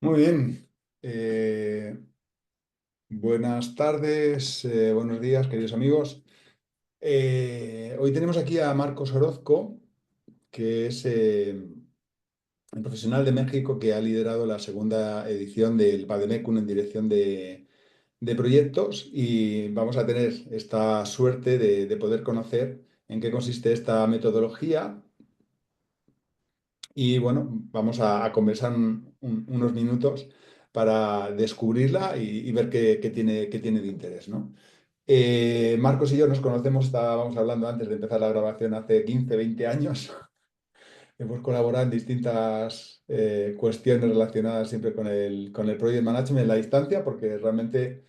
Muy bien. Buenas tardes, buenos días, queridos amigos. Hoy tenemos aquí a Marcos Orozco, que es un profesional de México que ha liderado la segunda edición del Bademecum en dirección de proyectos y vamos a tener esta suerte de poder conocer en qué consiste esta metodología. Y bueno, vamos a conversar unos minutos para descubrirla y ver qué tiene de interés, ¿no? Marcos y yo nos conocemos, estábamos hablando antes de empezar la grabación hace 15 20 años. Hemos colaborado en distintas cuestiones relacionadas siempre con el Project Management en la distancia, porque realmente,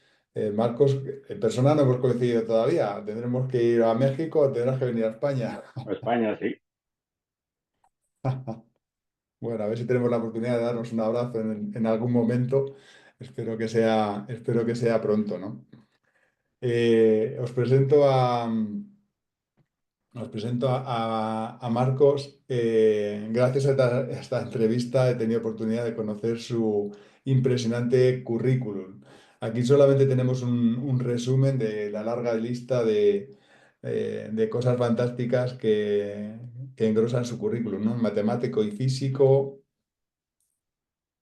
Marcos, en persona no hemos coincidido todavía. Tendremos que ir a México o tendrás que venir a España. A España, sí. Bueno, a ver si tenemos la oportunidad de darnos un abrazo en algún momento. Espero que sea pronto, ¿no? Os presento a Marcos. Gracias a esta entrevista he tenido oportunidad de conocer su impresionante currículum. Aquí solamente tenemos un resumen de la larga lista de cosas fantásticas que engrosan su currículum, ¿no? Matemático y físico,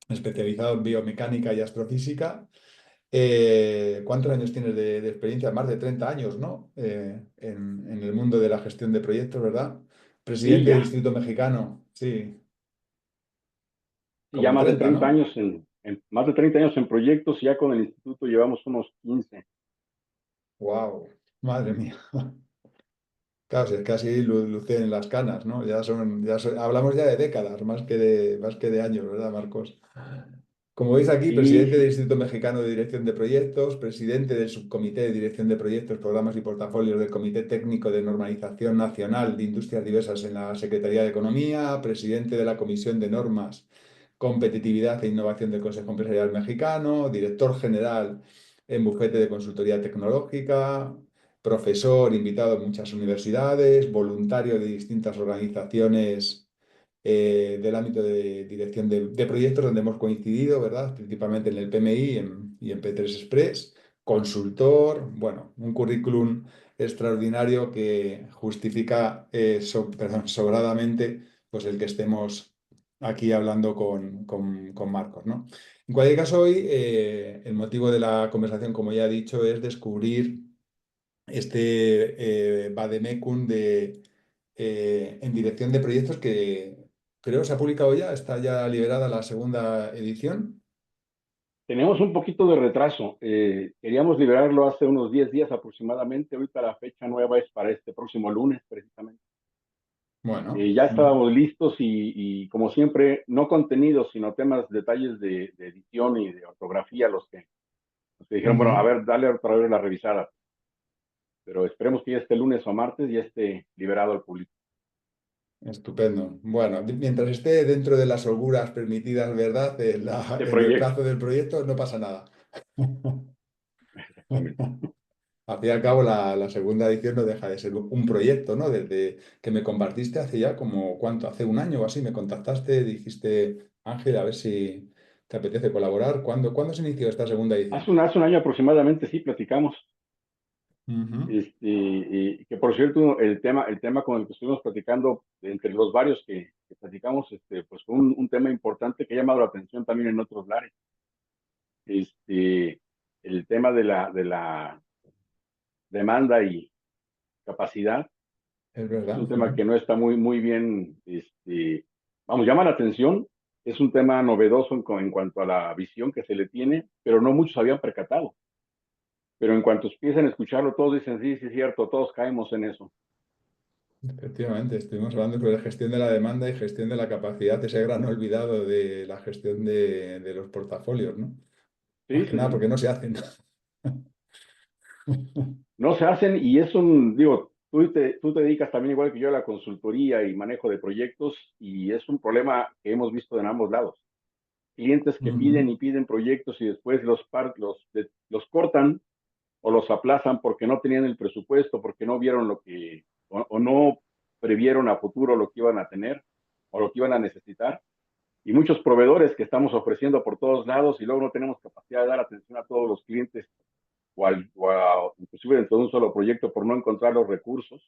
especializado en biomecánica y astrofísica. ¿Cuántos años tienes de experiencia? Más de 30 años, ¿no? En el mundo de la gestión de proyectos, ¿verdad? Sí, Presidente del ya. Instituto Mexicano, sí, Sí, ya como más de 30, 30 ¿no? años más de 30 años en proyectos y ya con el instituto llevamos unos 15. ¡Wow! Madre mía. Claro, si es que así lucen las canas, ¿no? Hablamos ya de décadas, más que de años, ¿verdad, Marcos? Como veis aquí, Sí, presidente del sí. Instituto Mexicano de Dirección de Proyectos, presidente del Subcomité de Dirección de Proyectos, Programas y Portafolios del Comité Técnico de Normalización Nacional de Industrias Diversas en la Secretaría de Economía, presidente de la Comisión de Normas, Competitividad e Innovación del Consejo Empresarial Mexicano, director general en bufete de consultoría tecnológica, profesor invitado en muchas universidades, voluntario de distintas organizaciones del ámbito de dirección de proyectos donde hemos coincidido, ¿verdad? Principalmente en el PMI y en P3 Express, consultor, bueno, un currículum extraordinario que justifica sobradamente pues el que estemos aquí hablando con Marcos, ¿no? En cualquier caso, hoy el motivo de la conversación, como ya he dicho, es descubrir este Vademecum en dirección de proyectos que creo se ha publicado ya, está ya liberada la segunda edición. Tenemos un poquito de retraso. Queríamos liberarlo hace unos 10 días aproximadamente. Ahorita la fecha nueva es para este próximo lunes, precisamente. Bueno, Ya estábamos listos y como siempre, no contenidos, sino temas, detalles de edición y de ortografía, los que dijeron, bueno, a ujú, ver, dale otra vez la revisada. Pero esperemos que ya este lunes o martes ya esté liberado al público. estupendo. Bueno, mientras esté dentro de las holguras permitidas, ¿verdad? De En el proyecto, plazo del proyecto, no pasa nada. exactamente. Al fin y al cabo, la segunda edición no deja de ser un proyecto, ¿no? Desde que me compartiste hace ya como, ¿cuánto? Hace un año o así, me contactaste, dijiste, Ángel, a ver si te apetece colaborar. ¿Cuándo se inició esta segunda edición? Hace un año aproximadamente sí platicamos. Ujú, Y que por cierto, el tema con el que estuvimos platicando, entre los varios que platicamos, pues fue un tema importante que ha llamado la atención también en otros lares. Este, el tema de la demanda y capacidad es es verdad. un tema Ujú. que no está muy bien, vamos, llama la atención. Es un tema novedoso en cuanto a la visión que se le tiene, pero no muchos habían percatado. Pero en cuanto empiezan a escucharlo, todos dicen, sí, sí, es cierto, todos caemos en eso. Efectivamente, estuvimos hablando sobre gestión de la demanda y gestión de la capacidad, ese gran olvidado de la gestión de los portafolios, ¿no? Más Sí, que sí, nada sí. porque no se hacen. No se hacen y es digo, tú te dedicas también igual que yo a la consultoría y manejo de proyectos y es un problema que hemos visto en ambos lados. Clientes que piden Ujú. y piden proyectos y después los cortan o los aplazan porque no tenían el presupuesto, porque no vieron o no previeron a futuro lo que iban a tener o lo que iban a necesitar. Y muchos proveedores que estamos ofreciendo por todos lados y luego no tenemos capacidad de dar atención a todos los clientes inclusive dentro de un solo proyecto por no encontrar los recursos.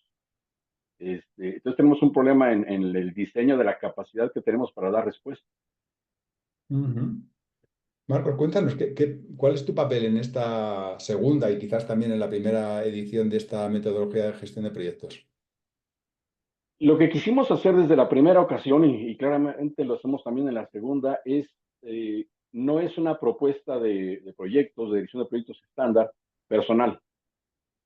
Entonces tenemos un problema en el diseño de la capacidad que tenemos para dar respuesta. Ujú. Marcos, cuéntanos, ¿cuál es tu papel en esta segunda y quizás también en la primera edición de esta metodología de gestión de proyectos? Lo que quisimos hacer desde la primera ocasión, y claramente lo hacemos también en la segunda, no es una propuesta de proyectos, de edición de proyectos estándar, personal,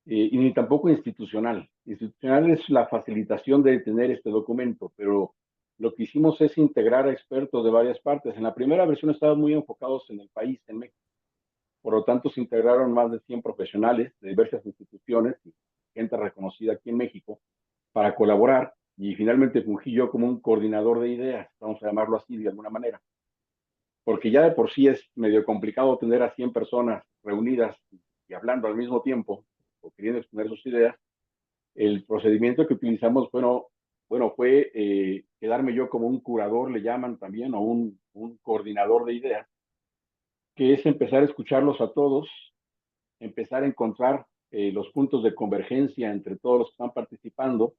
y ni tampoco institucional. Institucional es la facilitación de tener este documento, pero lo que hicimos es integrar a expertos de varias partes. En la primera versión estaban muy enfocados en el país, en México. Por lo tanto, se integraron más de 100 profesionales de diversas instituciones y gente reconocida aquí en México para colaborar, y finalmente fungí yo como un coordinador de ideas, vamos a llamarlo así de alguna manera, porque ya de por sí es medio complicado tener a 100 personas reunidas y hablando al mismo tiempo o queriendo exponer sus ideas. El procedimiento que utilizamos, fue quedarme yo como un curador, le llaman también, o un coordinador de ideas, que es empezar a escucharlos a todos, empezar a encontrar los puntos de convergencia entre todos los que están participando,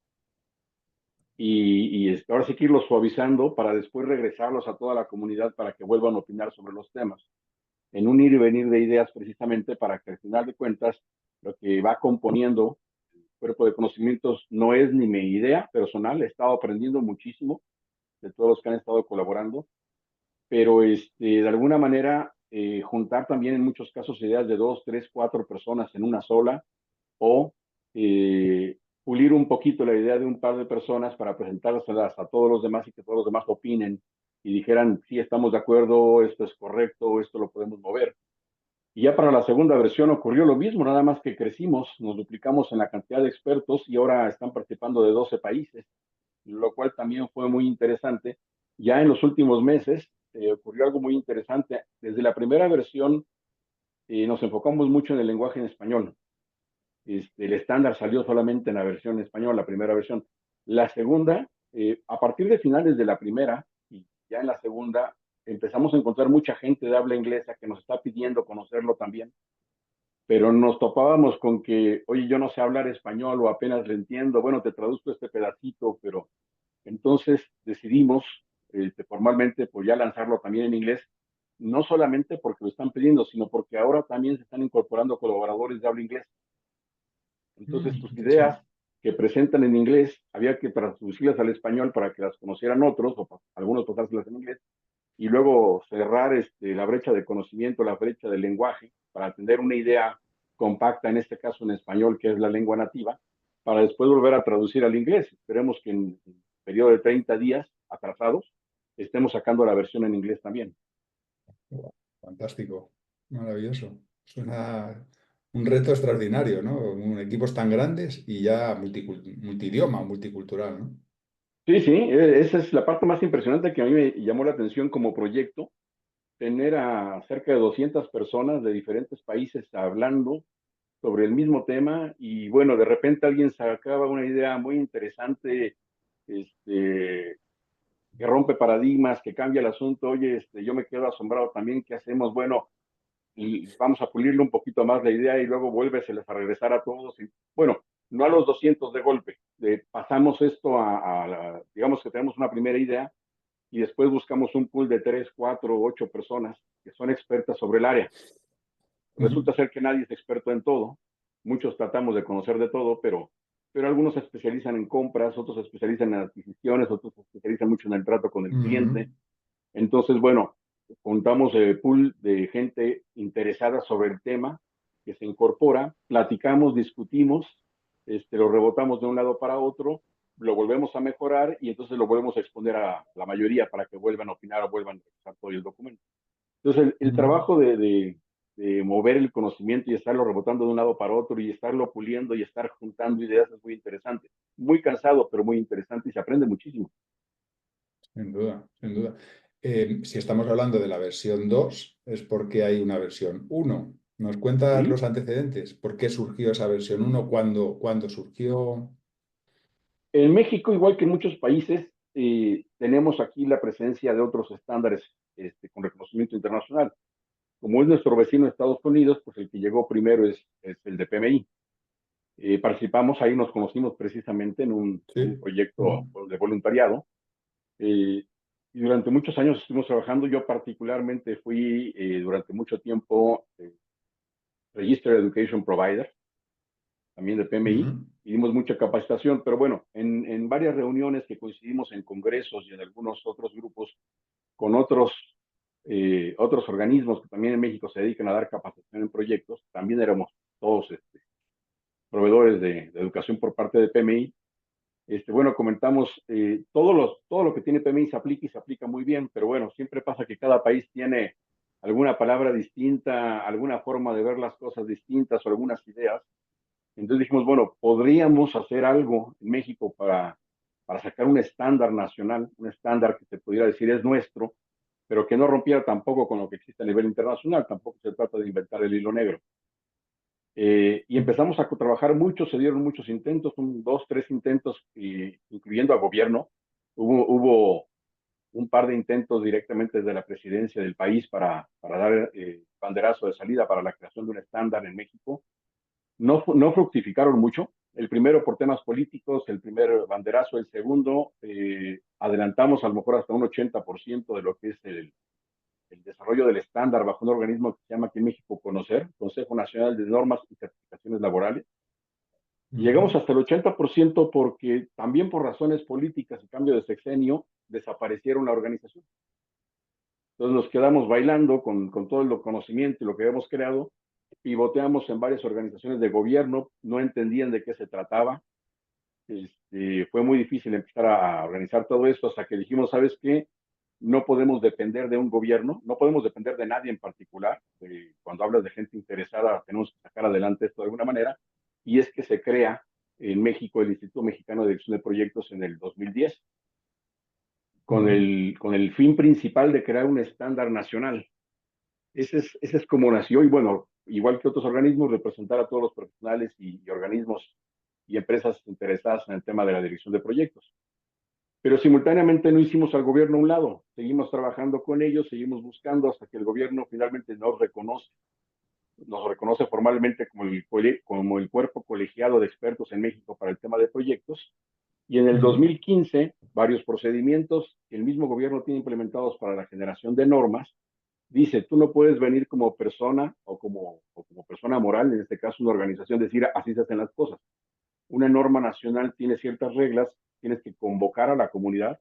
ahora sí que irlos suavizando para después regresarlos a toda la comunidad para que vuelvan a opinar sobre los temas, en un ir y venir de ideas precisamente para que al final de cuentas lo que va componiendo el cuerpo de conocimientos no es ni mi idea personal, he estado aprendiendo muchísimo de todos los que han estado colaborando, pero de alguna manera juntar también en muchos casos ideas de dos, tres, cuatro personas en una sola, o pulir un poquito la idea de un par de personas para presentárselas a todos los demás y que todos los demás opinen y dijeran, sí, estamos de acuerdo, esto es correcto, esto lo podemos mover. Y ya para la segunda versión ocurrió lo mismo, nada más que crecimos, nos duplicamos en la cantidad de expertos y ahora están participando de 12 países, lo cual también fue muy interesante. Ya en los últimos meses ocurrió algo muy interesante. Desde la primera versión nos enfocamos mucho en el lenguaje en español. El estándar salió solamente en la versión española, la primera versión. La segunda, a partir de finales de la primera y ya en la segunda, empezamos a encontrar mucha gente de habla inglesa que nos está pidiendo conocerlo también, pero nos topábamos con que, oye, yo no sé hablar español o apenas le entiendo, bueno, te traduzco este pedacito, pero entonces decidimos formalmente pues ya lanzarlo también en inglés, no solamente porque lo están pidiendo, sino porque ahora también se están incorporando colaboradores de habla inglesa. Entonces, tus ideas Interesante. que presentan en inglés, había que traducirlas al español para que las conocieran otros, o algunos pasárselas en inglés, y luego cerrar la brecha de conocimiento, la brecha del lenguaje, para tener una idea compacta, en este caso en español, que es la lengua nativa, para después volver a traducir al inglés. Esperemos que en un periodo de 30 días atrasados estemos sacando la versión en inglés también. Wow, fantástico, maravilloso. Suena un reto extraordinario, ¿no? Equipos tan grandes y ya multidioma, multicultural, ¿no? Sí, sí, esa es la parte más impresionante que a mí me llamó la atención como proyecto, tener a cerca de 200 personas de diferentes países hablando sobre el mismo tema y bueno, de repente alguien sacaba una idea muy interesante, que rompe paradigmas, que cambia el asunto, oye, yo me quedo asombrado también, ¿qué hacemos? Bueno, y vamos a pulirle un poquito más la idea y luego vuélveseles a regresar a todos. Y, bueno, no a los 200 de golpe, pasamos esto digamos que tenemos una primera idea y después buscamos un pool de 3, 4, 8 personas que son expertas sobre el área. Ujú. Resulta ser que nadie es experto en todo, muchos tratamos de conocer de todo, pero algunos se especializan en compras, otros se especializan en adquisiciones, otros se especializan mucho en el trato con el Ujú. cliente. Entonces, bueno, juntamos el pool de gente interesada sobre el tema que se incorpora, platicamos, discutimos, lo rebotamos de un lado para otro, lo volvemos a mejorar y entonces lo volvemos a exponer a la mayoría para que vuelvan a opinar o vuelvan a revisar todo el documento. Entonces, el Ujú. trabajo de mover el conocimiento y estarlo rebotando de un lado para otro y estarlo puliendo y estar juntando ideas es muy interesante. Muy cansado, pero muy interesante y se aprende muchísimo. Sin duda, sin duda. Si estamos hablando de la versión 2 es porque hay una versión uno. ¿Nos cuentas ¿Sí? los antecedentes? ¿Por qué surgió esa versión uno? ¿Cuándo surgió? En México, igual que en muchos países, tenemos aquí la presencia de otros estándares con reconocimiento internacional. Como es nuestro vecino Estados Unidos, pues el que llegó primero es el de PMI. Participamos ahí, nos conocimos precisamente en un Sí. proyecto Mm. de voluntariado. eh, y durante muchos años estuvimos trabajando. Yo particularmente fui durante mucho tiempo Registered Education Provider, también de PMI, Ujú. y dimos mucha capacitación, pero bueno, en varias reuniones que coincidimos en congresos y en algunos otros grupos con otros organismos que también en México se dedican a dar capacitación en proyectos, también éramos todos proveedores de educación por parte de PMI. Bueno, comentamos, todo lo que tiene PMI se aplica y se aplica muy bien, pero bueno, siempre pasa que cada país tiene alguna palabra distinta, alguna forma de ver las cosas distintas o algunas ideas. Entonces dijimos, bueno, podríamos hacer algo en México para sacar un estándar nacional, un estándar que se pudiera decir es nuestro, pero que no rompiera tampoco con lo que existe a nivel internacional. Tampoco se trata de inventar el hilo negro. Y empezamos a trabajar mucho, se dieron muchos intentos, dos, tres intentos, incluyendo a gobierno. Hubo un par de intentos directamente desde la presidencia del país para dar banderazo de salida para la creación de un estándar en México. No fructificaron mucho. El primero por temas políticos, el primer banderazo, el segundo, adelantamos a lo mejor hasta un 80% de lo que es el desarrollo del estándar bajo un organismo que se llama aquí en México CONOCER, Consejo Nacional de Normas y Certificaciones Laborales. Y llegamos Ujú. hasta el 80% porque también por razones políticas y cambio de sexenio desaparecieron la organización. Entonces nos quedamos bailando con todo el conocimiento y lo que habíamos creado, pivoteamos en varias organizaciones de gobierno, no entendían de qué se trataba. Fue muy difícil empezar a organizar todo esto hasta que dijimos, ¿sabes qué? No podemos depender de un gobierno, no podemos depender de nadie en particular. Cuando hablas de gente interesada, tenemos que sacar adelante esto de alguna manera. Y es que se crea en México el Instituto Mexicano de Dirección de Proyectos en el 2010, Ujú. con el fin principal de crear un estándar nacional. Ese es como nació, y bueno, igual que otros organismos, representar a todos los profesionales y organismos y empresas interesadas en el tema de la dirección de proyectos. Pero simultáneamente no hicimos al gobierno a un lado, seguimos trabajando con ellos, seguimos buscando hasta que el gobierno finalmente nos reconoce formalmente como el cuerpo colegiado de expertos en México para el tema de proyectos. Y en el Ujú. 2015, varios procedimientos que el mismo gobierno tiene implementados para la generación de normas, dice, tú no puedes venir como persona o como persona moral, en este caso una organización, decir, así se hacen las cosas. Una norma nacional tiene ciertas reglas, tienes que convocar a la comunidad,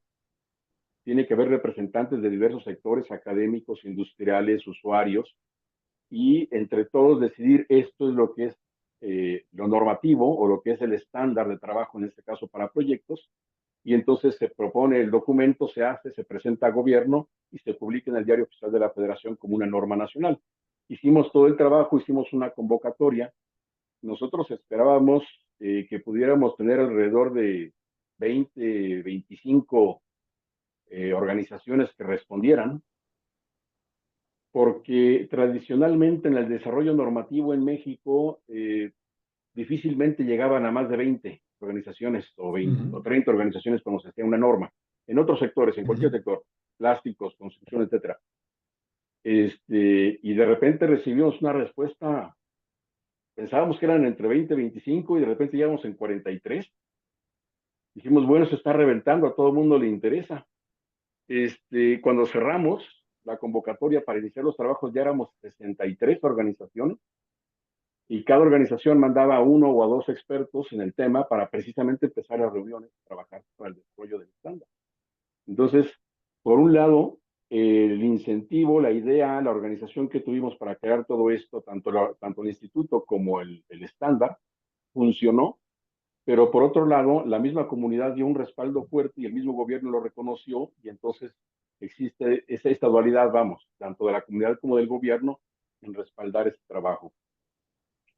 tiene que haber representantes de diversos sectores académicos, industriales, usuarios, y entre todos decidir esto es lo que es lo normativo o lo que es el estándar de trabajo, en este caso para proyectos, y entonces se propone el documento, se hace, se presenta a gobierno y se publica en el Diario Oficial de la Federación como una norma nacional. Hicimos todo el trabajo, hicimos una convocatoria. Nosotros esperábamos que pudiéramos tener alrededor de 20, 25 organizaciones que respondieran, porque tradicionalmente en el desarrollo normativo en México difícilmente llegaban a más de 20 organizaciones o 20 o Ujú. 30 organizaciones cuando se hacía una norma. En otros sectores, en cualquier Ujú. sector, plásticos, construcción, etcétera. Y de repente recibimos una respuesta, pensábamos que eran entre 20 y 25 y de repente llegamos en 43. Dijimos, bueno, se está reventando, a todo el mundo le interesa. Cuando cerramos la convocatoria para iniciar los trabajos, ya éramos 63 organizaciones y cada organización mandaba a uno o a dos expertos en el tema para precisamente empezar las reuniones, trabajar para el desarrollo del estándar. Entonces, por un lado, el incentivo, la idea, la organización que tuvimos para crear todo esto, tanto el instituto como el estándar, funcionó, pero por otro lado, la misma comunidad dio un respaldo fuerte y el mismo gobierno lo reconoció y entonces existe esta dualidad, vamos, tanto de la comunidad como del gobierno en respaldar este trabajo.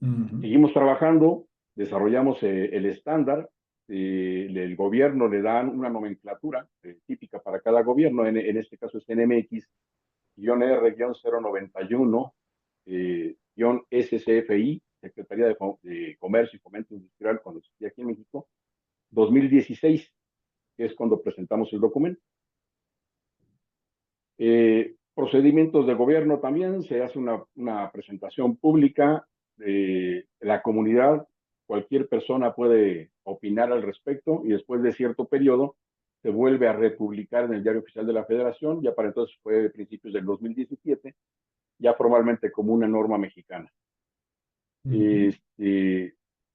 Ujú. Seguimos trabajando, desarrollamos el estándar, el gobierno le dan una nomenclatura típica para cada gobierno, en este caso es NMX-R-091, SCFI, Secretaría de Comercio y Fomento Industrial, cuando existía aquí en México, 2016, que es cuando presentamos el documento. Procedimientos de gobierno también, se hace una presentación pública, la comunidad, cualquier persona puede opinar al respecto y después de cierto periodo se vuelve a republicar en el Diario Oficial de la Federación, ya para entonces fue principios del 2017, ya formalmente como una norma mexicana.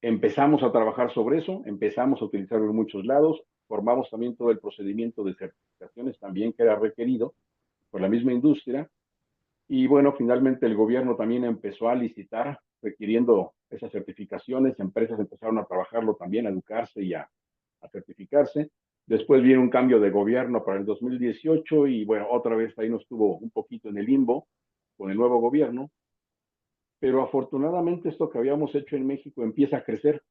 Empezamos a trabajar sobre eso, empezamos a utilizarlo en muchos lados, formamos también todo el procedimiento de certificaciones también que era requerido por la misma industria. Y bueno, finalmente el gobierno también empezó a licitar requiriendo esas certificaciones, empresas empezaron a trabajarlo también, a educarse y a certificarse. Después viene un cambio de gobierno para el 2018 y bueno, otra vez ahí nos estuvo un poquito en el limbo con el nuevo gobierno, pero afortunadamente esto que habíamos hecho en México empieza a crecer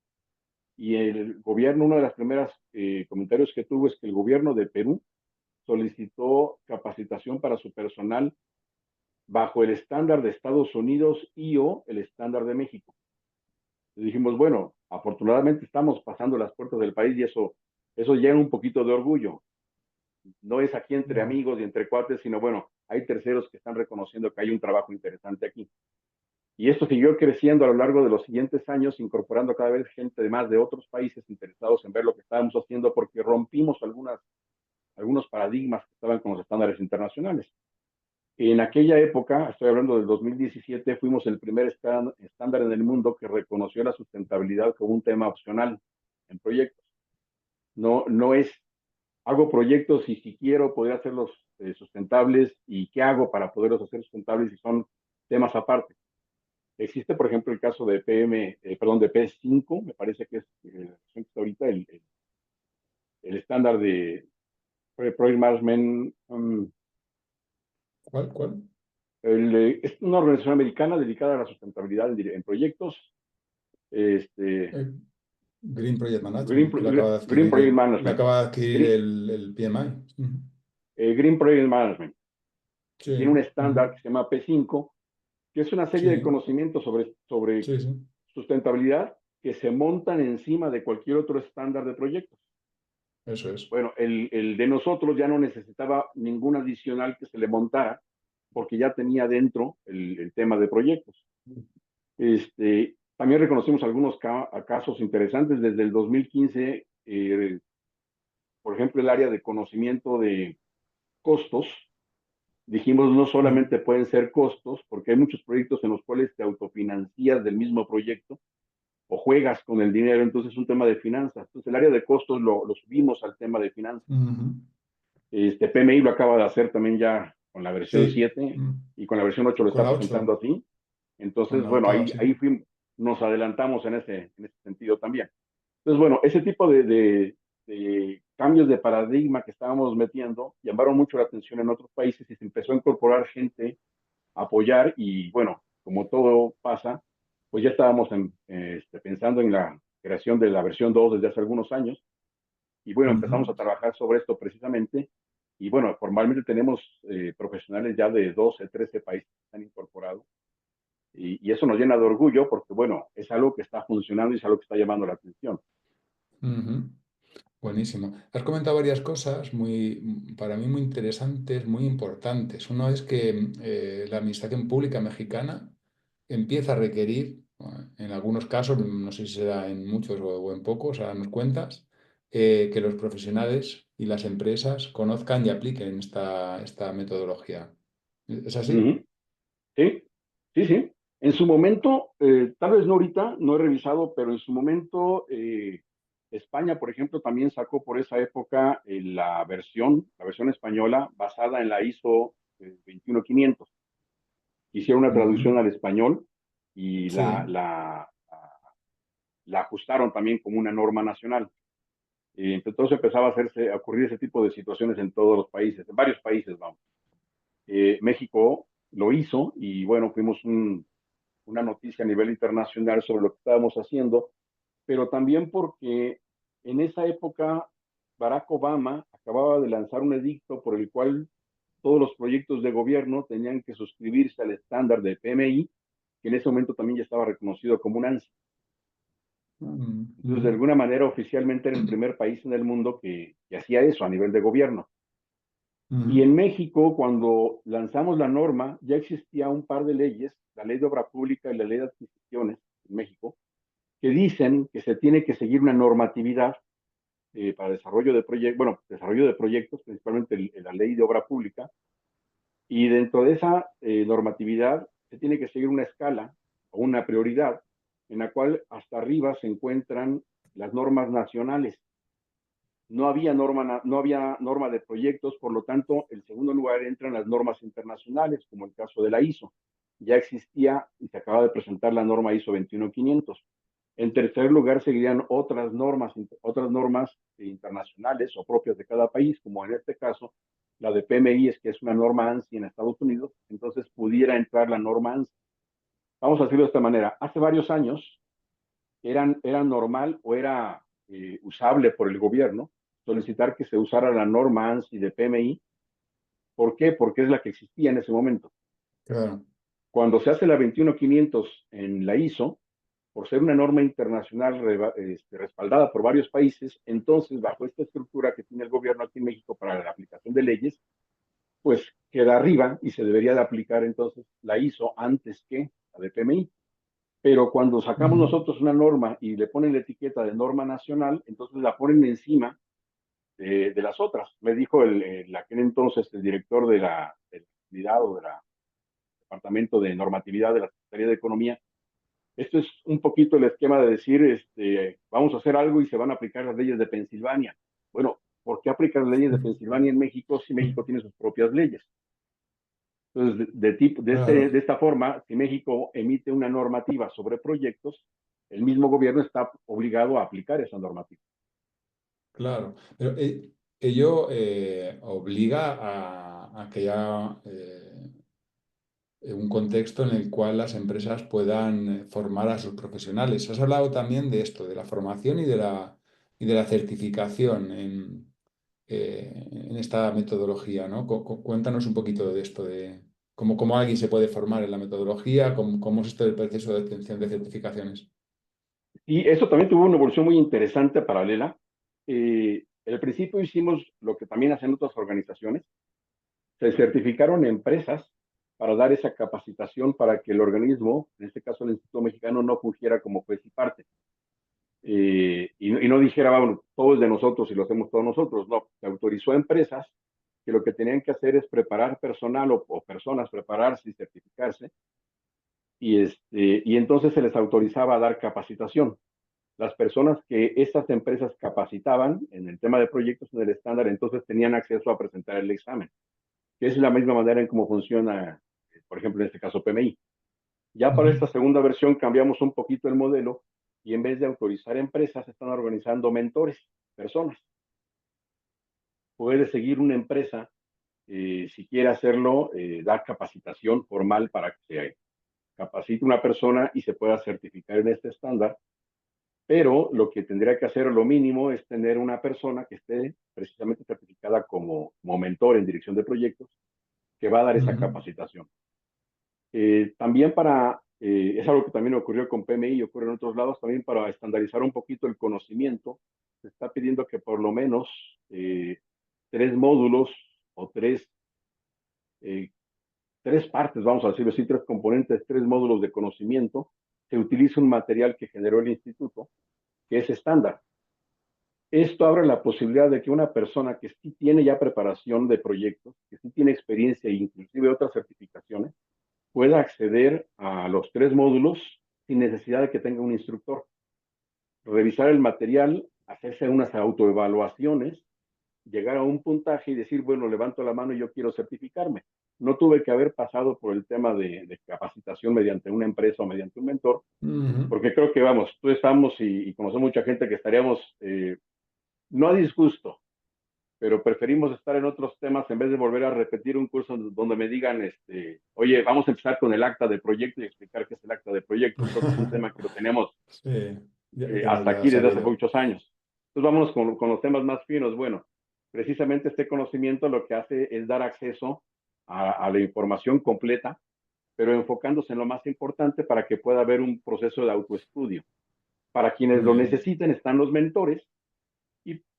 y el gobierno, uno de los primeros comentarios que tuvo es que el gobierno de Perú solicitó capacitación para su personal bajo el estándar de Estados Unidos y o el estándar de México. Y dijimos, bueno, afortunadamente estamos pasando las puertas del país y eso llena un poquito de orgullo. No es aquí entre amigos y entre cuates, sino bueno, hay terceros que están reconociendo que hay un trabajo interesante aquí. Y esto siguió creciendo a lo largo de los siguientes años, incorporando cada vez gente de más de otros países interesados en ver lo que estábamos haciendo, porque rompimos algunos paradigmas que estaban con los estándares internacionales. En aquella época, estoy hablando del 2017, fuimos el primer estándar en el mundo que reconoció la sustentabilidad como un tema opcional en proyectos. No es, hago proyectos y si quiero poder hacerlos sustentables y qué hago para poderlos hacer sustentables y son temas aparte. Existe, por ejemplo, el caso de de P5, me parece que es ahorita el estándar de Project Management. ¿Cuál? Es una organización americana dedicada a la sustentabilidad en proyectos. Eh, Green Project Green, Management, que lo acaba de Green adquirir Project lo Management. acaba de adquirir Green, el PMI. Green Project Management. Tiene un Sí, estándar que se llama P5, que es una serie de sí, conocimientos sobre sí, sí. sustentabilidad que se montan encima de cualquier otro estándar de proyectos. Eso es. Bueno, el de nosotros ya no necesitaba ningún adicional que se le montara, porque ya tenía dentro el tema de proyectos. También reconocimos algunos casos interesantes desde el 2015, por ejemplo, el área de conocimiento de costos. Dijimos, no solamente pueden ser costos, porque hay muchos proyectos en los cuales te autofinancias del mismo proyecto o juegas con el dinero, entonces es un tema de finanzas. Entonces el área de costos lo subimos al tema de finanzas. PMI lo acaba de hacer también ya con la versión Sí, 7 y con la versión 8 lo con está la presentando 8 así. con Entonces, la bueno, octava, ahí, sí. ahí nos adelantamos en ese sentido también. Entonces, bueno, ese tipo de cambios de paradigma que estábamos metiendo llamaron mucho la atención en otros países y se empezó a incorporar gente a apoyar y bueno, como todo pasa, pues ya estábamos pensando en la creación de la versión 2 desde hace algunos años y bueno, empezamos a trabajar sobre esto precisamente y bueno, formalmente tenemos profesionales ya de 12, 13 países que están incorporados y eso nos llena de orgullo porque bueno, es algo que está funcionando y es algo que está llamando la atención. Ujú. Buenísimo. Has comentado varias cosas para mí muy interesantes, muy importantes. Uno es que la administración pública mexicana empieza a requerir, en algunos casos, no sé si será en muchos o en pocos, ahora nos cuentas, que los profesionales y las empresas conozcan y apliquen esta metodología. ¿Es así? Ujú. Sí, sí, sí. En su momento, tal vez no ahorita, no he revisado, pero en su momento España, por ejemplo, también sacó por esa época la versión española basada en la ISO 21500. Hicieron una Ujú. traducción al español y la, Sí. la, la ajustaron también como una norma nacional. Entonces empezaba a ocurrir ese tipo de situaciones en todos los países, en varios países, vamos. México lo hizo y bueno, fuimos una noticia a nivel internacional sobre lo que estábamos haciendo, pero también porque en esa época Barack Obama acababa de lanzar un edicto por el cual todos los proyectos de gobierno tenían que suscribirse al estándar de PMI, que en ese momento también ya estaba reconocido como un ANSI. Entonces, de alguna manera, oficialmente era el primer país en el mundo que hacía eso a nivel de gobierno. Y en México, cuando lanzamos la norma, ya existía un par de leyes, la ley de obra pública y la ley de adquisiciones en México, que dicen que se tiene que seguir una normatividad para desarrollo de proyectos, bueno, desarrollo de proyectos, principalmente la ley de obra pública, y dentro de esa normatividad se tiene que seguir una escala o una prioridad en la cual hasta arriba se encuentran las normas nacionales. No había norma de proyectos, por lo tanto, el segundo lugar entran las normas internacionales, como el caso de la ISO. Ya existía y se acaba de presentar la norma ISO 21500. En tercer lugar, seguirían otras normas internacionales o propias de cada país, como en este caso la de PMI, que es una norma ANSI en Estados Unidos, entonces pudiera entrar la norma ANSI. Vamos a decirlo de esta manera. Hace varios años era normal o era usable por el gobierno solicitar que se usara la norma ANSI de PMI. ¿Por qué? Porque es la que existía en ese momento. Claro. Cuando se hace la 21500 en la ISO, por ser una norma internacional respaldada por varios países, entonces bajo esta estructura que tiene el gobierno aquí en México para la aplicación de leyes, pues queda arriba y se debería de aplicar entonces la ISO antes que la de PMI. Pero cuando sacamos nosotros una norma y le ponen la etiqueta de norma nacional, entonces la ponen encima de las otras. Me dijo aquel entonces el director de la unidad o del Departamento de Normatividad de la Secretaría de Economía. Esto es un poquito el esquema de decir, vamos a hacer algo y se van a aplicar las leyes de Pensilvania. Bueno, ¿por qué aplicar las leyes de Pensilvania en México si México tiene sus propias leyes? Entonces, Claro, de esta forma, si México emite una normativa sobre proyectos, el mismo gobierno está obligado a aplicar esa normativa. claro. Pero ello obliga a que haya un contexto en el cual las empresas puedan formar a sus profesionales. Has hablado también de esto, de la formación y de la certificación en esta metodología, ¿no? Cuéntanos un poquito de esto, de cómo alguien se puede formar en la metodología, cómo es esto el proceso de obtención de certificaciones. Y eso también tuvo una evolución muy interesante paralela. Al principio hicimos lo que también hacen otras organizaciones. Se certificaron empresas para dar esa capacitación para que el organismo, en este caso el Instituto Mexicano, no fungiera como juez y parte. Y no dijera, bueno, todo es de nosotros y lo hacemos todos nosotros. No, se autorizó a empresas que lo que tenían que hacer es preparar personal o personas, prepararse y certificarse. Y entonces se les autorizaba a dar capacitación. Las personas que estas empresas capacitaban en el tema de proyectos en el estándar, entonces tenían acceso a presentar el examen, que es la misma manera en cómo funciona, por ejemplo, en este caso PMI. Ya para esta Ujú, segunda versión cambiamos un poquito el modelo y en vez de autorizar empresas, están organizando mentores, personas. Puede seguir una empresa, si quiere hacerlo, dar capacitación formal para que se capacite una persona y se pueda certificar en este estándar, pero lo que tendría que hacer lo mínimo es tener una persona que esté precisamente certificada como mentor en dirección de proyectos que va a dar esa ujú, capacitación. También es algo que también ocurrió con PMI y ocurre en otros lados, también para estandarizar un poquito el conocimiento, se está pidiendo que por lo menos 3 módulos o eh, tres partes, vamos a decirlo así, 3 componentes, 3 módulos de conocimiento, se utiliza un material que generó el instituto, que es estándar. Esto abre la posibilidad de que una persona que sí tiene ya preparación de proyectos, que sí tiene experiencia e inclusive otras certificaciones, pueda acceder a los 3 módulos sin necesidad de que tenga un instructor. Revisar el material, hacerse unas autoevaluaciones, llegar a un puntaje y decir, bueno, levanto la mano y yo quiero certificarme. No tuve que haber pasado por el tema de capacitación mediante una empresa o mediante un mentor, ujú. porque creo que, vamos, tú estamos y conocemos mucha gente que estaríamos, no a disgusto, pero preferimos estar en otros temas en vez de volver a repetir un curso donde me digan, oye, vamos a empezar con el acta de proyecto y explicar qué es el acta de proyecto. Creo que es un tema que lo tenemos Sí, que nos hasta lo ha aquí desde hace sabido. muchos años. Entonces vámonos con los temas más finos. Bueno, precisamente este conocimiento lo que hace es dar acceso a la información completa, pero enfocándose en lo más importante para que pueda haber un proceso de autoestudio. Para quienes muy lo bien. necesiten están los mentores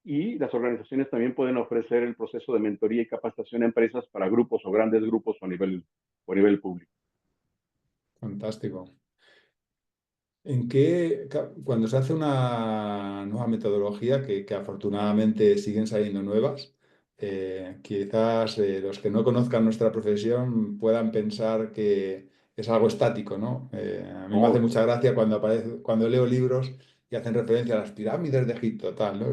y las organizaciones también pueden ofrecer el proceso de mentoría y capacitación a empresas para grupos o grandes grupos o a nivel público. Fantástico. Cuando se hace una nueva metodología, que afortunadamente siguen saliendo nuevas, quizás los que no conozcan nuestra profesión puedan pensar que es algo estático, ¿no? A mí me hace No, mucha gracia cuando leo libros y hacen referencia a las pirámides de Egipto, tal, ¿no?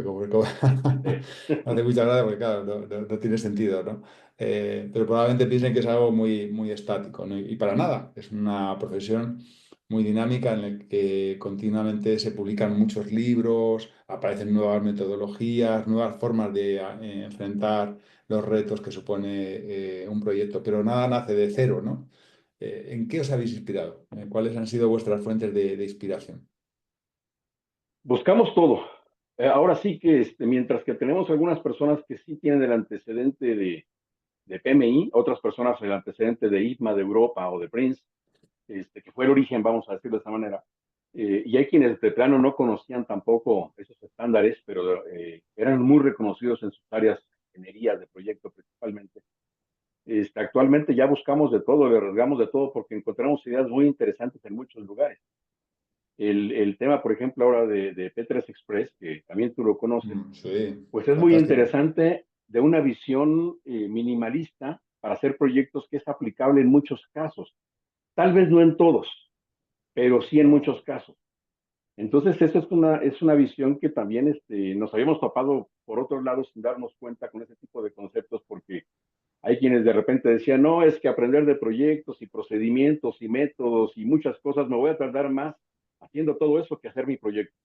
sí. Me hace mucha gracia porque, claro, no tiene sentido, ¿no? Pero probablemente piensen que es algo muy, muy estático, ¿no? Y para nada, es una profesión muy dinámica en la que continuamente se publican muchos libros, aparecen nuevas metodologías, nuevas formas de enfrentar los retos que supone un proyecto, pero nada nace de cero, ¿no? ¿En qué os habéis inspirado? ¿Cuáles han sido vuestras fuentes de inspiración? Buscamos todo. Ahora sí que mientras que tenemos algunas personas que sí tienen el antecedente de PMI, otras personas el antecedente de ITMA de Europa o de Prince, que fue el origen, vamos a decirlo de esta manera. Y hay quienes de plano no conocían tampoco esos estándares, pero eran muy reconocidos en sus áreas de ingeniería, de proyecto principalmente. Actualmente ya buscamos de todo, le arriesgamos de todo porque encontramos ideas muy interesantes en muchos lugares. El tema, por ejemplo, ahora de P3 Express, que también tú lo conoces, Sí, pues es muy fantástico. interesante de una visión minimalista para hacer proyectos que es aplicable en muchos casos. Tal vez no en todos, pero sí en No. muchos casos. Entonces, eso es una visión que también nos habíamos topado por otros lados sin darnos cuenta con ese tipo de conceptos, porque hay quienes de repente decían, no, es que aprender de proyectos y procedimientos y métodos y muchas cosas, me voy a tardar más haciendo todo eso que hacer mi proyecto.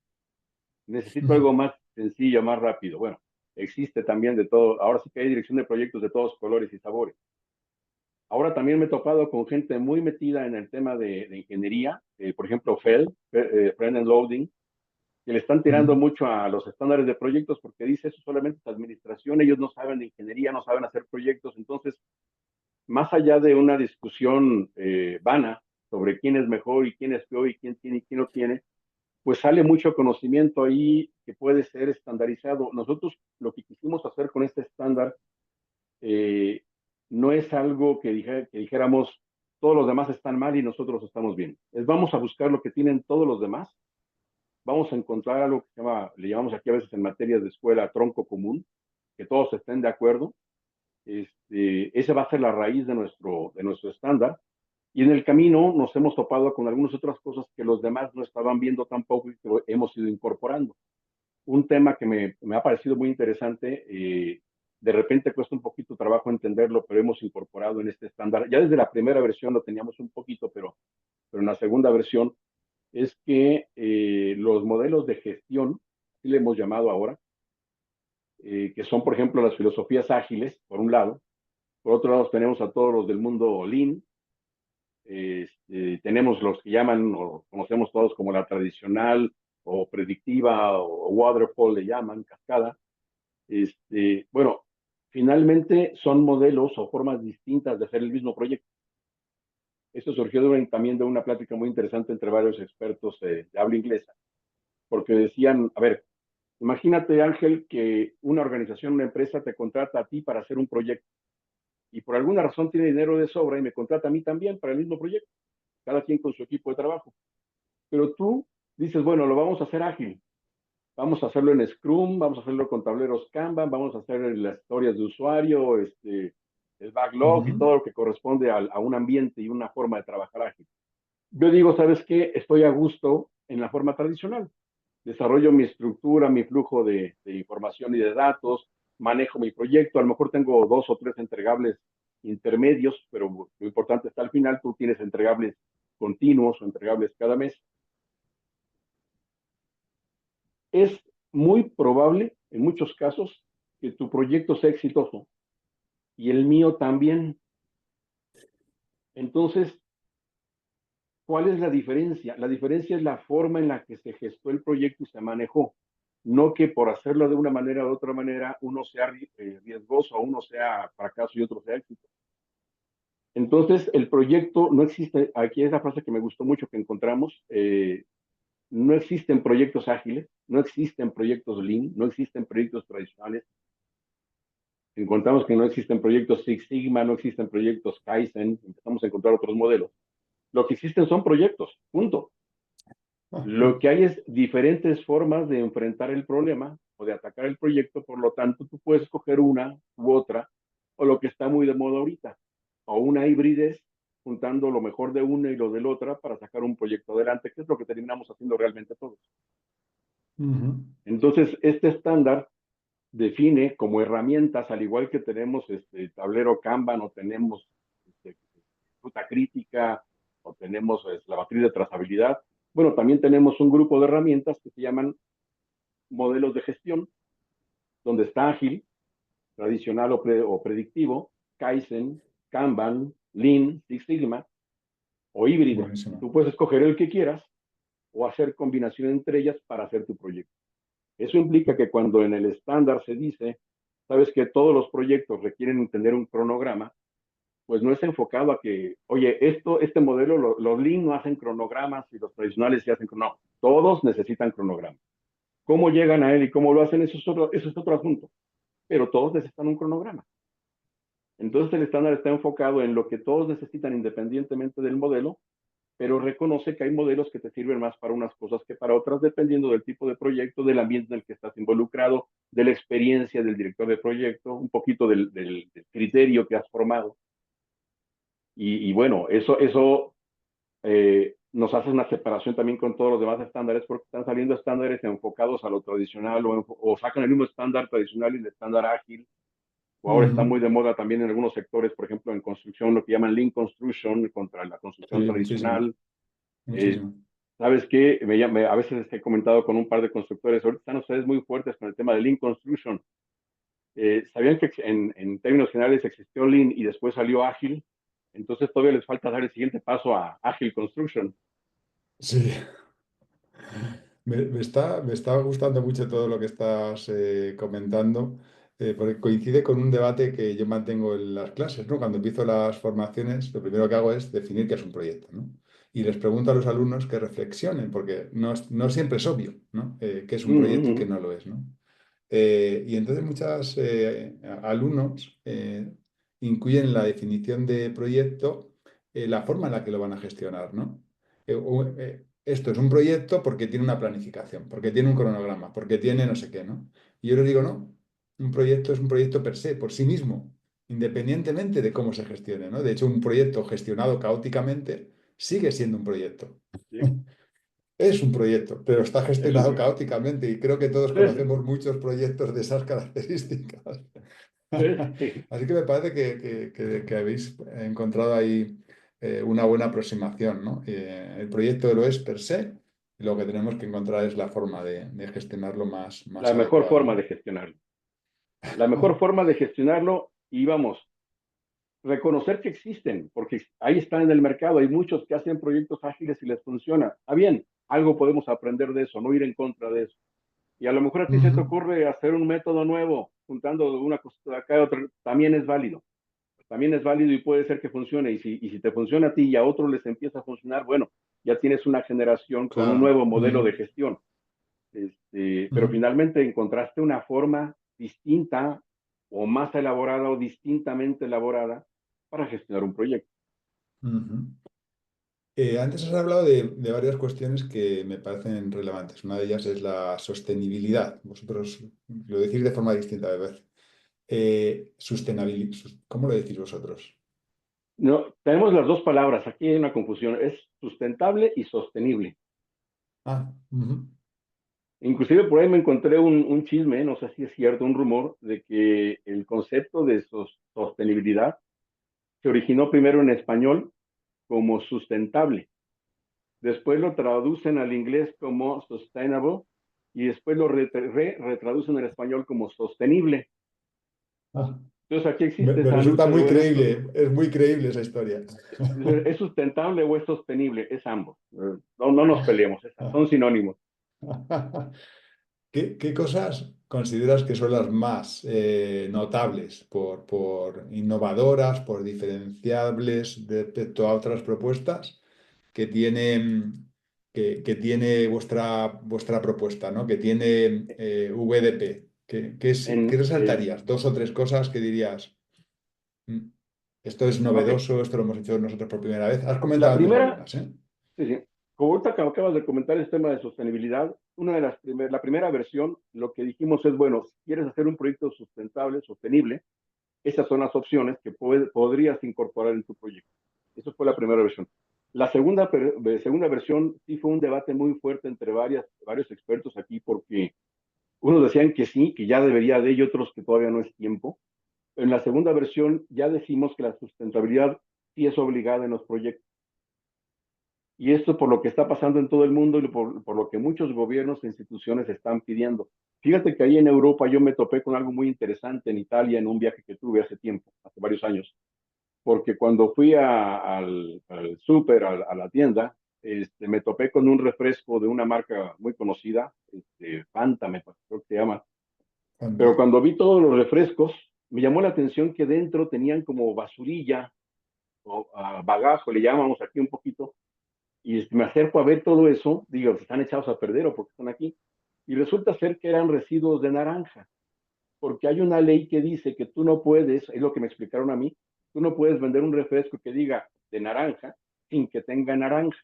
Necesito algo más sencillo, más rápido. Bueno, existe también de todo. Ahora sí que hay dirección de proyectos de todos colores y sabores. Ahora también me he topado con gente muy metida en el tema de ingeniería, por ejemplo, Friend and Loading, que le están tirando mucho a los estándares de proyectos porque dice eso solamente es administración, ellos no saben de ingeniería, no saben hacer proyectos. Entonces, más allá de una discusión vana sobre quién es mejor y quién es peor y quién tiene y quién no tiene, pues sale mucho conocimiento ahí que puede ser estandarizado. Nosotros lo que quisimos hacer con este estándar eh, no es algo que dijéramos todos los demás están mal y nosotros estamos bien. Es vamos a buscar lo que tienen todos los demás, vamos a encontrar algo que se llama, le llamamos aquí a veces en materias de escuela tronco común, que todos estén de acuerdo. Ese va a ser la raíz de nuestro estándar. Y en el camino nos hemos topado con algunas otras cosas que los demás no estaban viendo tampoco y que hemos ido incorporando. Un tema que me ha parecido muy interesante, de repente cuesta un poquito trabajo entenderlo, pero hemos incorporado en este estándar. Ya desde la primera versión lo teníamos un poquito, pero en la segunda versión es que los modelos de gestión, así le hemos llamado ahora, que son, por ejemplo, las filosofías ágiles, por un lado. Por otro lado, tenemos a todos los del mundo Lean. Tenemos los que llaman, o conocemos todos como la tradicional o predictiva o waterfall le llaman, cascada. Bueno, finalmente son modelos o formas distintas de hacer el mismo proyecto. Esto surgió también de una plática muy interesante entre varios expertos de habla inglesa, porque decían, a ver, imagínate Ángel que una organización, una empresa te contrata a ti para hacer un proyecto y por alguna razón tiene dinero de sobra y me contrata a mí también para el mismo proyecto, cada quien con su equipo de trabajo. Pero tú dices, bueno, lo vamos a hacer ágil, vamos a hacerlo en Scrum, vamos a hacerlo con tableros Kanban, vamos a hacer las historias de usuario, el backlog y Ujú. todo lo que corresponde a un ambiente y una forma de trabajar ágil. Yo digo, ¿sabes qué? Estoy a gusto en la forma tradicional. Desarrollo mi estructura, mi flujo de información y de datos, manejo mi proyecto, a lo mejor tengo 2 o 3 entregables intermedios, pero lo importante está al final, tú tienes entregables continuos o entregables cada mes. Es muy probable, en muchos casos, que tu proyecto sea exitoso y el mío también. Entonces, ¿cuál es la diferencia? La diferencia es la forma en la que se gestó el proyecto y se manejó. No que por hacerlo de una manera o de otra manera uno sea riesgoso, uno sea fracaso y otro sea éxito. Entonces, el proyecto no existe. Aquí es la frase que me gustó mucho que encontramos. no existen proyectos ágiles, no existen proyectos Lean, no existen proyectos tradicionales. Encontramos que no existen proyectos Six Sigma, no existen proyectos Kaizen, empezamos a encontrar otros modelos. Lo que existen son proyectos, punto. Lo que hay es diferentes formas de enfrentar el problema o de atacar el proyecto, por lo tanto, tú puedes escoger una u otra, o lo que está muy de moda ahorita, o una hibridez, juntando lo mejor de una y lo de la otra para sacar un proyecto adelante, que es lo que terminamos haciendo realmente todos. Entonces, este estándar define como herramientas, al igual que tenemos tablero Kanban o tenemos ruta crítica o tenemos la matriz de trazabilidad. Bueno, también tenemos un grupo de herramientas que se llaman modelos de gestión, donde está ágil, tradicional o predictivo, Kaizen, Kanban, Lean, Six Sigma o híbrido. Buenísimo. Tú puedes escoger el que quieras o hacer combinación entre ellas para hacer tu proyecto. Eso implica que cuando en el estándar se dice, sabes que todos los proyectos requieren tener un cronograma, pues no es enfocado a que, oye, este modelo, los Lean no hacen cronogramas y los tradicionales sí hacen cronogramas. No, todos necesitan cronogramas. ¿Cómo llegan a él y cómo lo hacen? Eso es otro asunto. Pero todos necesitan un cronograma. Entonces el estándar está enfocado en lo que todos necesitan independientemente del modelo, pero reconoce que hay modelos que te sirven más para unas cosas que para otras, dependiendo del tipo de proyecto, del ambiente en el que estás involucrado, de la experiencia del director de proyecto, un poquito del criterio que has formado. Y bueno, eso nos hace una separación también con todos los demás estándares, porque están saliendo estándares enfocados a lo tradicional o sacan el mismo estándar tradicional y el estándar ágil. O ahora está muy de moda también en algunos sectores, por ejemplo, en construcción, lo que llaman Lean Construction contra la construcción Sí, muchísimo, tradicional. Eh, muchísimo. ¿Sabes qué? A veces he comentado con un par de constructores, ahorita están ustedes muy fuertes con el tema de Lean Construction. ¿Sabían que en términos generales existió Lean y después salió Ágil? Entonces todavía les falta dar el siguiente paso a Ágil Construction. Sí. Me está gustando mucho todo lo que estás comentando, porque coincide con un debate que yo mantengo en las clases, ¿no? Cuando empiezo las formaciones, lo primero que hago es definir qué es un proyecto, ¿no? Y les pregunto a los alumnos que reflexionen, porque no siempre es obvio, ¿no? Qué es un proyecto y qué no lo es, ¿no? Y entonces muchos alumnos incluyen en la definición de proyecto la forma en la que lo van a gestionar, ¿no? Esto es un proyecto porque tiene una planificación, porque tiene un cronograma, porque tiene no sé qué, ¿no? Y yo les digo, no, un proyecto es un proyecto per se, por sí mismo, independientemente de cómo se gestione, ¿no? De hecho, un proyecto gestionado caóticamente sigue siendo un proyecto. ¿Sí? Es un proyecto, pero está Es un gestionado proyecto. caóticamente y creo que todos Sí, conocemos muchos proyectos de esas características. sí. Así que me parece que habéis encontrado ahí una buena aproximación, ¿no? El proyecto lo es per se y lo que tenemos que encontrar es la forma de gestionarlo más La mejor adecuada, forma de ¿no? gestionarlo. La mejor forma de gestionarlo y vamos, reconocer que existen, porque ahí están en el mercado, hay muchos que hacen proyectos ágiles y les funciona. Ah, bien, algo podemos aprender de eso, no ir en contra de eso. Y a lo mejor a ti se te Ujú. ocurre hacer un método nuevo, juntando una cosa de acá y otra, también es válido. También es válido y puede ser que funcione. Y si te funciona a ti y a otros les empieza a funcionar, bueno, ya tienes una generación con un Claro. nuevo modelo de Ujú. gestión. Pero Ujú. finalmente encontraste una forma distinta o más elaborada o distintamente elaborada para gestionar un proyecto. Ujú. Antes has hablado de varias cuestiones que me parecen relevantes. Una de ellas es la sostenibilidad. Vosotros lo decís de forma distinta, a veces. ¿Cómo lo decís vosotros? No, tenemos las dos palabras, aquí hay una confusión, es sustentable y sostenible. Ah, ujú. Inclusive por ahí me encontré un chisme, no sé si es cierto, un rumor de que el concepto de sostenibilidad se originó primero en español como sustentable, después lo traducen al inglés como sustainable y después lo retraducen al español como sostenible. Ah, Entonces aquí me, existe me esa resulta lucha, muy bueno, creíble, es muy creíble esa historia. ¿es sustentable o es sostenible? Es ambos. No nos peleemos, son sinónimos. ¿Qué cosas consideras que son las más notables por innovadoras, por diferenciables respecto a otras propuestas que tienen que tiene vuestra propuesta, ¿no? Que tiene VDP. ¿Qué En, resaltarías? Dos o tres cosas que dirías, "Mm, esto es ok, novedoso, esto lo hemos hecho nosotros por primera vez". Has la comentado antes primera, algunas, ¿eh? sí, sí. Como ahorita que acabas de comentar el tema de sostenibilidad, una de la primera versión, lo que dijimos es, bueno, si quieres hacer un proyecto sustentable, sostenible, esas son las opciones que podrías incorporar en tu proyecto. Eso fue la primera versión. La segunda versión sí fue un debate muy fuerte entre varios expertos aquí, porque unos decían que sí, que ya debería de, y otros que todavía no es tiempo. En la segunda versión ya decimos que la sustentabilidad sí es obligada en los proyectos. Y esto por lo que está pasando en todo el mundo y por lo que muchos gobiernos e instituciones están pidiendo. Fíjate que ahí en Europa yo me topé con algo muy interesante en Italia en un viaje que tuve hace tiempo, hace varios años, porque cuando fui al súper, a la tienda, me topé con un refresco de una marca muy conocida, Fanta, creo que se llama, pero Anda. cuando vi todos los refrescos, me llamó la atención que dentro tenían como basurilla o bagazo, le llamamos aquí un poquito, y me acerco a ver todo eso, digo, si están echados a perder o porque están aquí, y resulta ser que eran residuos de naranja, porque hay una ley que dice que tú no puedes, es lo que me explicaron a mí, tú no puedes vender un refresco que diga de naranja sin que tenga naranja.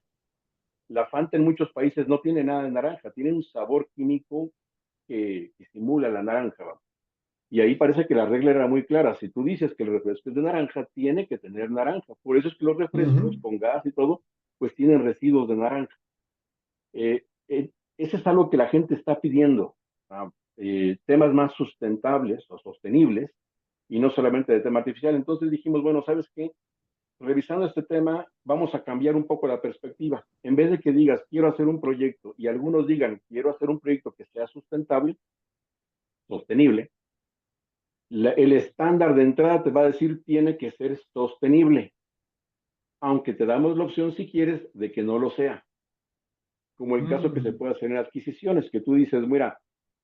La Fanta en muchos países no tiene nada de naranja, tiene un sabor químico que simula la naranja. ¿Va? Y ahí parece que la regla era muy clara. Si tú dices que el refresco es de naranja, tiene que tener naranja. Por eso es que los refrescos Ujú. con gas y todo, pues tienen residuos de naranja. Eso es algo que la gente está pidiendo. ¿Ah? Temas más sustentables o sostenibles y no solamente de tema artificial. Entonces dijimos, bueno, ¿sabes qué? Revisando este tema, vamos a cambiar un poco la perspectiva. En vez de que digas, quiero hacer un proyecto y algunos digan, quiero hacer un proyecto que sea sustentable, sostenible, el estándar de entrada te va a decir, tiene que ser sostenible, aunque te damos la opción, si quieres, de que no lo sea. Como el caso que se Mm. puede hacer en adquisiciones, que tú dices, mira,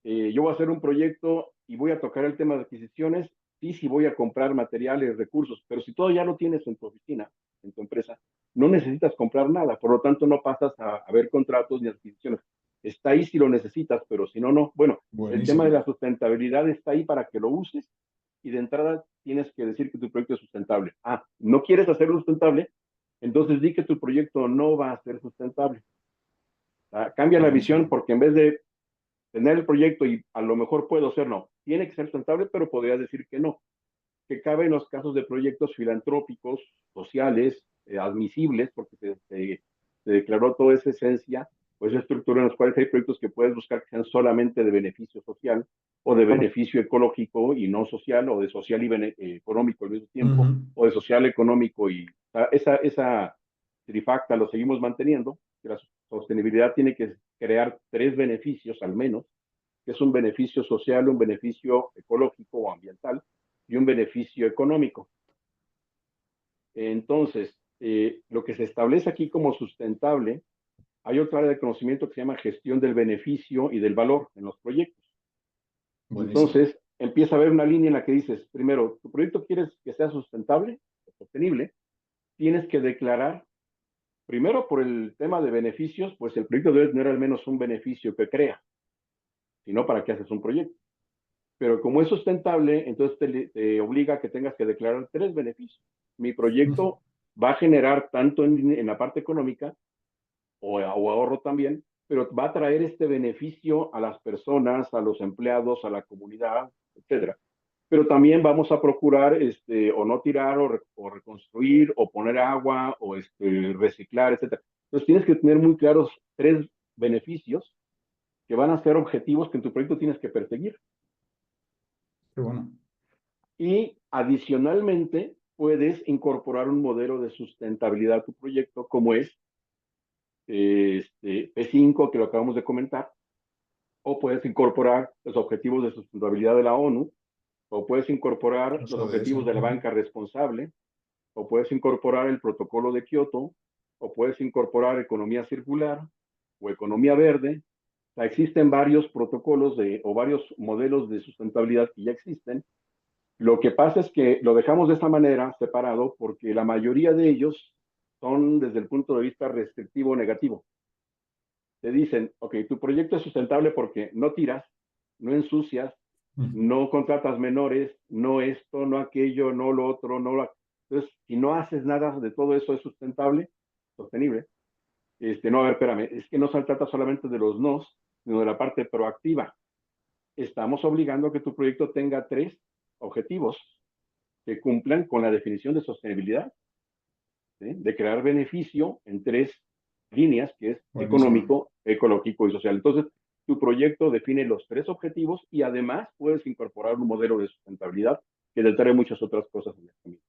yo voy a hacer un proyecto y voy a tocar el tema de adquisiciones, sí, sí voy a comprar materiales, recursos, pero si todo ya lo tienes en tu oficina, en tu empresa, no necesitas comprar nada, por lo tanto no pasas a ver contratos ni adquisiciones. Está ahí si lo necesitas, pero si no, no. Bueno, el tema de Buenísimo. la sustentabilidad está ahí para que lo uses y de entrada tienes que decir que tu proyecto es sustentable. Ah, ¿no quieres hacerlo sustentable? Entonces di que tu proyecto no va a ser sustentable. Cambia la visión Buenísimo. porque en vez de tener el proyecto y a lo mejor puedo ser, no, tiene que ser sustentable, pero podría decir que no, que cabe en los casos de proyectos filantrópicos, sociales, admisibles, porque se declaró toda esa esencia o esa estructura en los cuales hay proyectos que puedes buscar que sean solamente de beneficio social o de beneficio ecológico y no social, o de social y económico al mismo tiempo, Ujú. o de social económico y esa trifacta lo seguimos manteniendo, que la sostenibilidad tiene que crear tres beneficios al menos, que es un beneficio social, un beneficio ecológico o ambiental y un beneficio económico. Entonces, lo que se establece aquí como sustentable, hay otra área de conocimiento que se llama gestión del beneficio y del valor en los proyectos. Buenísimo. Entonces, empieza a haber una línea en la que dices, primero, tu proyecto quieres que sea sustentable, sostenible, tienes que declarar, primero por el tema de beneficios, pues el proyecto debe tener al menos un beneficio que crea, si no, ¿para qué haces un proyecto? Pero como es sustentable, entonces te obliga a que tengas que declarar tres beneficios. Mi Ujú. proyecto va a generar tanto en la parte económica o ahorro también, pero va a traer este beneficio a las personas, a los empleados, a la comunidad, etcétera. Pero también vamos a procurar o no tirar o reconstruir o poner agua o reciclar, etcétera. Entonces tienes que tener muy claros tres beneficios que van a ser objetivos que en tu proyecto tienes que perseguir. Qué bueno. Y adicionalmente, puedes incorporar un modelo de sustentabilidad a tu proyecto, como es P5, que lo acabamos de comentar, o puedes incorporar los objetivos de sustentabilidad de la ONU, o puedes incorporar los Cosa de eso. objetivos de la Ujú. banca responsable, o puedes incorporar el protocolo de Kioto, o puedes incorporar economía circular o economía verde. O sea, existen varios protocolos o varios modelos de sustentabilidad que ya existen. Lo que pasa es que lo dejamos de esta manera, separado, porque la mayoría de ellos son desde el punto de vista restrictivo o negativo. te dicen, ok, tu proyecto es sustentable porque no tiras, no ensucias, no contratas menores, no esto, no aquello, no lo otro, no lo... Entonces, si no haces nada de todo eso es sustentable, sostenible, no, a ver, espérame, es que no se trata solamente de los nos, sino de la parte proactiva. Estamos obligando a que tu proyecto tenga 3 objetivos que cumplan con la definición de sostenibilidad, ¿sí? De crear beneficio en 3 líneas, que es Buenísimo. económico, ecológico y social. Entonces, tu proyecto define los 3 objetivos y además puedes incorporar un modelo de sustentabilidad que te trae muchas otras cosas en el camino.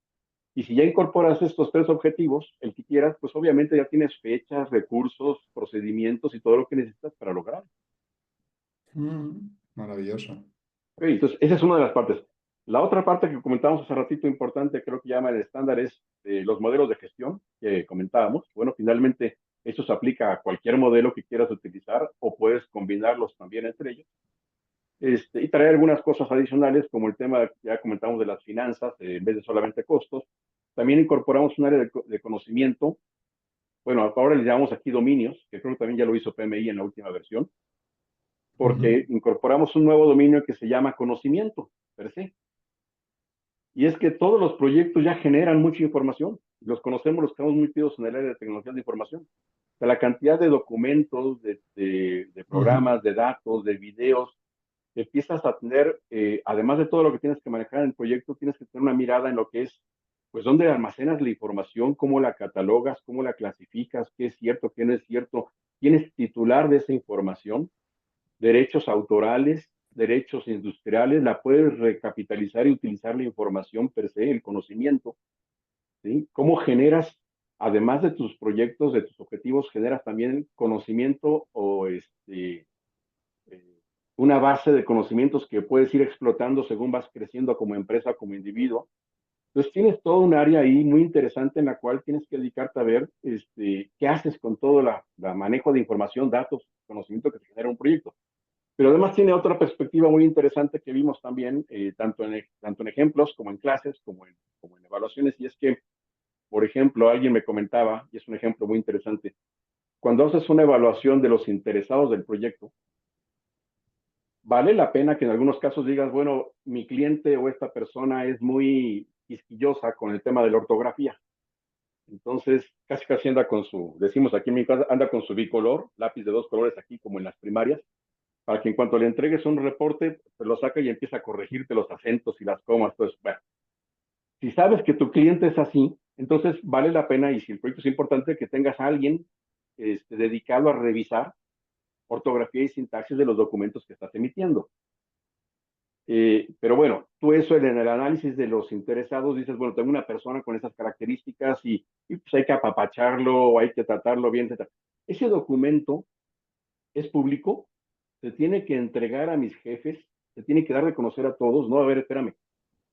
Y si ya incorporas estos 3 objetivos, el que quieras, pues obviamente ya tienes fechas, recursos, procedimientos y todo lo que necesitas para lograr. Maravilloso. Ok, entonces, esa es una de las partes. La otra parte que comentamos hace ratito importante, creo que llama el estándar, es los modelos de gestión que comentábamos. Bueno, finalmente eso se aplica a cualquier modelo que quieras utilizar o puedes combinarlos también entre ellos. Y traer algunas cosas adicionales, como el tema que ya comentamos de las finanzas, en vez de solamente costos. También incorporamos un área de conocimiento. Bueno, ahora le llamamos aquí dominios, que creo que también ya lo hizo PMI en la última versión, Ujú. porque incorporamos un nuevo dominio que se llama conocimiento, per se. Y es que todos los proyectos ya generan mucha información. Los conocemos, los que estamos muy metidos en el área de tecnología de información. O sea, la cantidad de documentos, de Ujú. programas, de datos, de videos, empiezas a tener, además de todo lo que tienes que manejar en el proyecto, tienes que tener una mirada en lo que es, pues, dónde almacenas la información, cómo la catalogas, cómo la clasificas, qué es cierto, qué no es cierto, quién es titular de esa información, derechos autorales, derechos industriales, la puedes recapitalizar y utilizar la información per se, el conocimiento, ¿sí? ¿Cómo generas, además de tus proyectos, de tus objetivos, generas también conocimiento o una base de conocimientos que puedes ir explotando según vas creciendo como empresa, como individuo? Entonces tienes todo un área ahí muy interesante en la cual tienes que dedicarte a ver qué haces con todo la manejo de información, datos, conocimiento que te genera un proyecto. Pero además tiene otra perspectiva muy interesante que vimos también, tanto en ejemplos como en clases, como en evaluaciones, y es que, por ejemplo, alguien me comentaba, y es un ejemplo muy interesante, cuando haces una evaluación de los interesados del proyecto, vale la pena que en algunos casos digas, bueno, mi cliente o esta persona es muy quisquillosa con el tema de la ortografía. Entonces, casi casi anda con su, decimos aquí en mi casa, anda con su bicolor, lápiz de 2 colores aquí como en las primarias, para que en cuanto le entregues un reporte, te lo saca y empieza a corregirte los acentos y las comas. Entonces, bueno, si sabes que tu cliente es así, entonces vale la pena, y si el proyecto es importante, que tengas a alguien dedicado a revisar ortografía y sintaxis de los documentos que estás emitiendo. Pero bueno, tú eso en el análisis de los interesados dices, bueno, tengo una persona con esas características y pues hay que apapacharlo, hay que tratarlo bien, etc. Ese documento es público, se tiene que entregar a mis jefes, se tiene que dar de conocer a todos. No, a ver, espérame.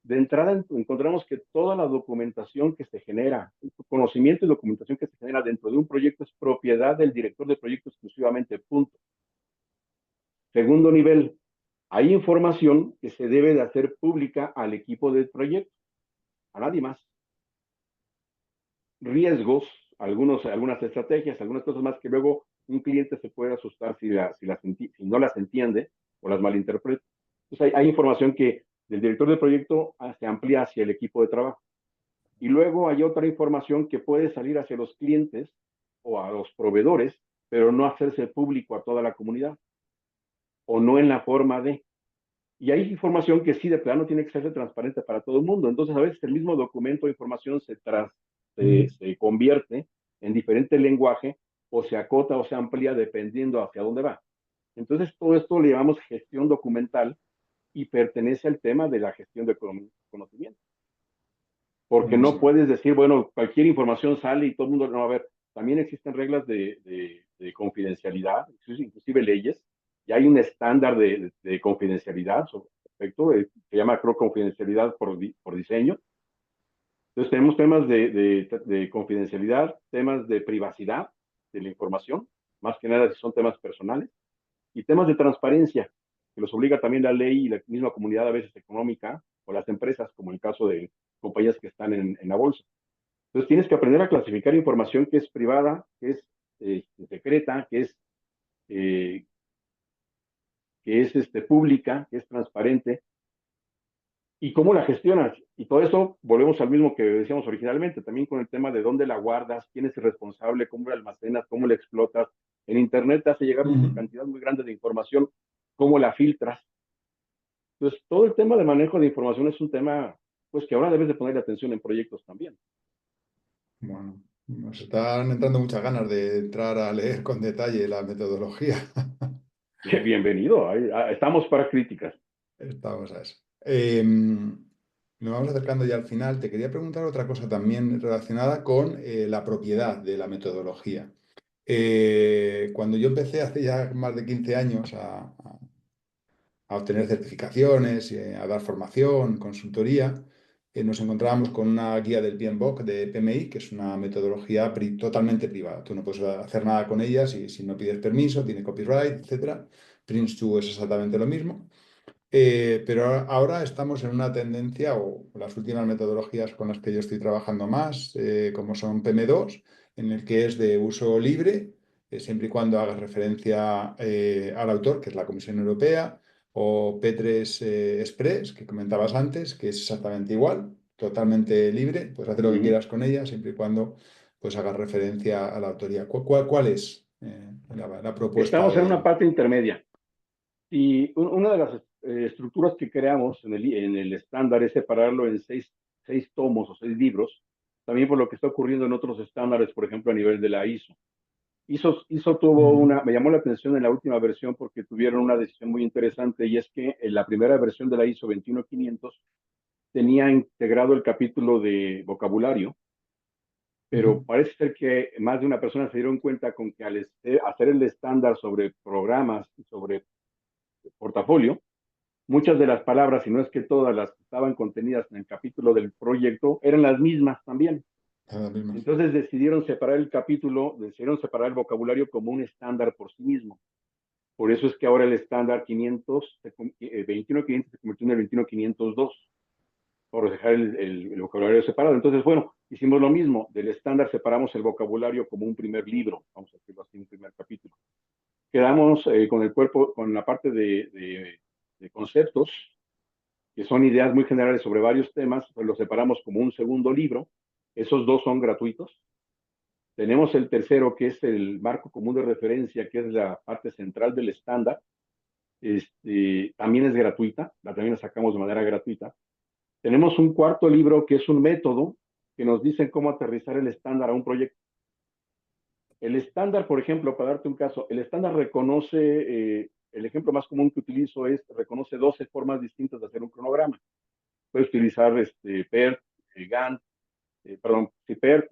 De entrada encontramos que toda la documentación que se genera, conocimiento y documentación que se genera dentro de un proyecto es propiedad del director de proyecto exclusivamente, punto. Segundo nivel, hay información que se debe de hacer pública al equipo del proyecto, a nadie más. Riesgos, algunas estrategias, algunas cosas más que luego un cliente se puede asustar si no las entiende o las malinterpreta. Entonces hay información que del director del proyecto se amplía hacia el equipo de trabajo. Y luego hay otra información que puede salir hacia los clientes o a los proveedores, pero no hacerse público a toda la comunidad o no en la forma de. Y hay información que sí, de plano, tiene que ser transparente para todo el mundo. Entonces, a veces el mismo documento de información se convierte en diferente lenguaje o se acota o se amplía dependiendo hacia dónde va. Entonces, todo esto le llamamos gestión documental y pertenece al tema de la gestión de conocimiento. Porque no Buenísimo. puedes decir, bueno, cualquier información sale y todo el mundo no va a ver. También existen reglas de confidencialidad, inclusive leyes, y hay un estándar de confidencialidad sobre respecto, se llama, creo, confidencialidad por diseño. Entonces tenemos temas de confidencialidad, temas de privacidad de la información, más que nada si son temas personales, y temas de transparencia, que los obliga también la ley y la misma comunidad a veces económica, o las empresas, como en el caso de compañías que están en la bolsa. Entonces tienes que aprender a clasificar información que es privada, que es secreta, que es eh, que es pública, que es transparente, y cómo la gestionas. Y todo eso volvemos al mismo que decíamos originalmente, también con el tema de dónde la guardas, quién es el responsable, cómo la almacenas, cómo la explotas. En Internet te hace llegar una Ujú. cantidad muy grande de información, cómo la filtras. Entonces, todo el tema de manejo de información es un tema, pues, que ahora debes de ponerle atención en proyectos también. Bueno, nos están entrando muchas ganas de entrar a leer con detalle la metodología. Bienvenido, estamos para críticas. Estamos a eso. Nos vamos acercando ya al final. Te quería preguntar otra cosa también relacionada con la propiedad de la metodología. Cuando yo empecé hace ya más de 15 años a obtener certificaciones, a dar formación, consultoría, nos encontrábamos con una guía del PMBOK de PMI, que es una metodología totalmente privada. Tú no puedes hacer nada con ella si no pides permiso, tiene copyright, etcétera. Prince2 es exactamente lo mismo. Pero ahora estamos en una tendencia, o las últimas metodologías con las que yo estoy trabajando más, como son PM2, en el que es de uso libre, siempre y cuando hagas referencia al autor, que es la Comisión Europea, o P3 Express, que comentabas antes, que es exactamente igual, totalmente libre, puedes hacer lo que Ujú. quieras con ella, siempre y cuando pues, hagas referencia a la autoría. ¿Cuál es la propuesta Estamos en una de... parte intermedia. Y una de las estructuras que creamos en el estándar es separarlo en seis tomos o 6 libros, también por lo que está ocurriendo en otros estándares, por ejemplo, a nivel de la ISO. ISO tuvo Ujú, me llamó la atención en la última versión porque tuvieron una decisión muy interesante y es que en la primera versión de la ISO 21500 tenía integrado el capítulo de vocabulario, pero ujú. parece ser que más de una persona se dieron cuenta con que al hacer el estándar sobre programas y sobre portafolio, muchas de las palabras, si no es que todas las que estaban contenidas en el capítulo del proyecto, eran las mismas también. Son las mismas. Entonces decidieron separar el capítulo, decidieron separar el vocabulario como un estándar por sí mismo. Por eso es que ahora el estándar 21500 se convirtió en el 21502, por dejar el vocabulario separado. Entonces, bueno, hicimos lo mismo. Del estándar separamos el vocabulario como un primer libro, vamos a decirlo así, un primer capítulo. Quedamos con el cuerpo, con la parte de conceptos, que son ideas muy generales sobre varios temas, pues los separamos como un segundo libro. Esos dos son gratuitos. Tenemos el tercero, que es el marco común de referencia, que es la parte central del estándar. También es gratuita, también la sacamos de manera gratuita. Tenemos un cuarto libro, que es un método, que nos dice cómo aterrizar el estándar a un proyecto. El estándar, por ejemplo, para darte un caso, el estándar reconoce, el ejemplo más común que utilizo es, reconoce 12 formas distintas de hacer un cronograma. Puedes utilizar PERT, Gantt, perdón, PERT,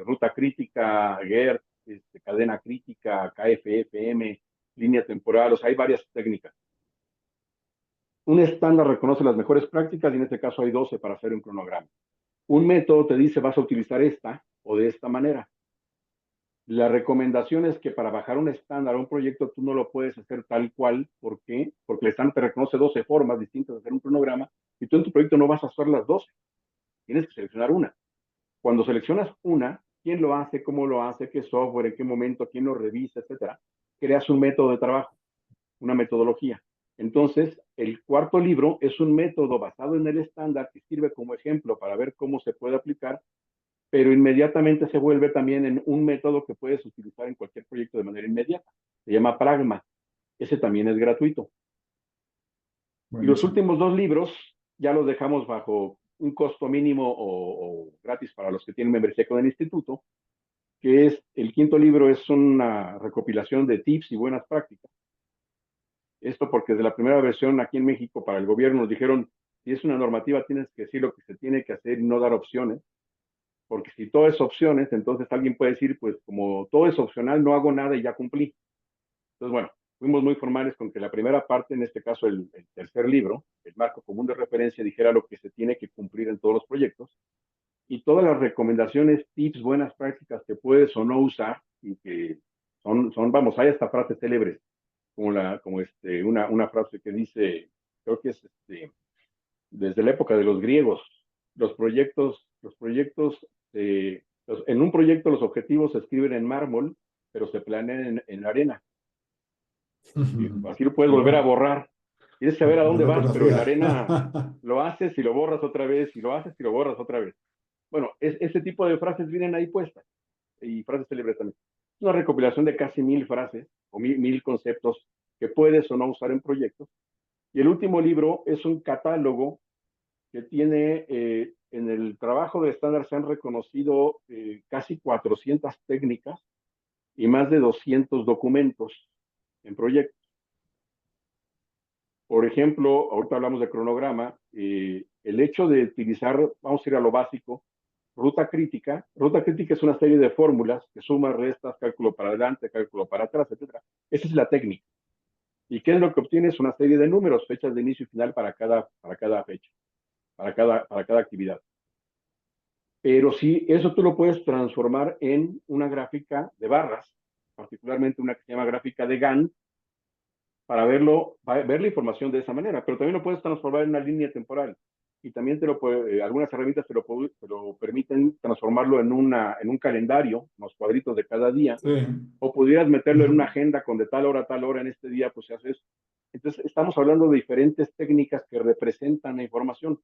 ruta crítica, GERT, cadena crítica, KFFM, línea temporal, o sea, hay varias técnicas. Un estándar reconoce las mejores prácticas y en este caso hay 12 para hacer un cronograma. Un método te dice vas a utilizar esta o de esta manera. La recomendación es que para bajar un estándar a un proyecto tú no lo puedes hacer tal cual. ¿Por qué? Porque el estándar te reconoce 12 formas distintas de hacer un cronograma y tú en tu proyecto no vas a hacer las 12. Tienes que seleccionar una. Cuando seleccionas una, quién lo hace, cómo lo hace, qué software, en qué momento, quién lo revisa, etcétera, creas un método de trabajo, una metodología. Entonces, el cuarto libro es un método basado en el estándar que sirve como ejemplo para ver cómo se puede aplicar, pero inmediatamente se vuelve también en un método que puedes utilizar en cualquier proyecto de manera inmediata. Se llama Pragma. Ese también es gratuito. Y los Buenísimo. últimos 2 libros ya los dejamos bajo un costo mínimo o gratis para los que tienen membresía con el instituto, que es el quinto libro, es una recopilación de tips y buenas prácticas. Esto porque desde la primera versión aquí en México para el gobierno nos dijeron, si es una normativa tienes que decir lo que se tiene que hacer y no dar opciones, porque si todo es opciones, entonces alguien puede decir, pues como todo es opcional, no hago nada y ya cumplí. Entonces, bueno, fuimos muy formales con que la primera parte, en este caso el tercer libro, el marco común de referencia, dijera lo que se tiene que cumplir en todos los proyectos y todas las recomendaciones, tips, buenas prácticas que puedes o no usar y que vamos, hay hasta frases célebres, como una frase que dice, creo que es desde la época de los griegos, en un proyecto los objetivos se escriben en mármol, pero se planean en arena. Así lo puedes Qué volver a bueno, borrar. Tienes que saber no, a no dónde lo vas, pero en la conocía. arena lo haces y lo borras otra vez, y lo haces y lo borras otra vez. Bueno, ese tipo de frases vienen ahí puestas, y frases célebres también. Es una recopilación de casi 1000 frases o mil conceptos que puedes o no usar en proyectos. Y el último libro es un catálogo que tiene, en el trabajo de estándar se han reconocido casi 400 técnicas y más de 200 documentos en proyectos. Por ejemplo, ahorita hablamos de cronograma, el hecho de utilizar, vamos a ir a lo básico, ruta crítica es una serie de fórmulas que sumas, restas, cálculo para adelante, cálculo para atrás, etcétera. Esa es la técnica. ¿Y qué es lo que obtienes? Una serie de números, fechas de inicio y final para cada fecha, para cada actividad. Pero sí, eso tú lo puedes transformar en una gráfica de barras, particularmente una que se llama gráfica de Gantt, para ver la información de esa manera, pero también lo puedes transformar en una línea temporal. Y también algunas herramientas te lo permiten transformarlo en un calendario, los cuadritos de cada día, Sí. o pudieras meterlo en una Ujú. agenda con de tal hora a tal hora en este día, pues se hace eso. Entonces, estamos hablando de diferentes técnicas que representan la información.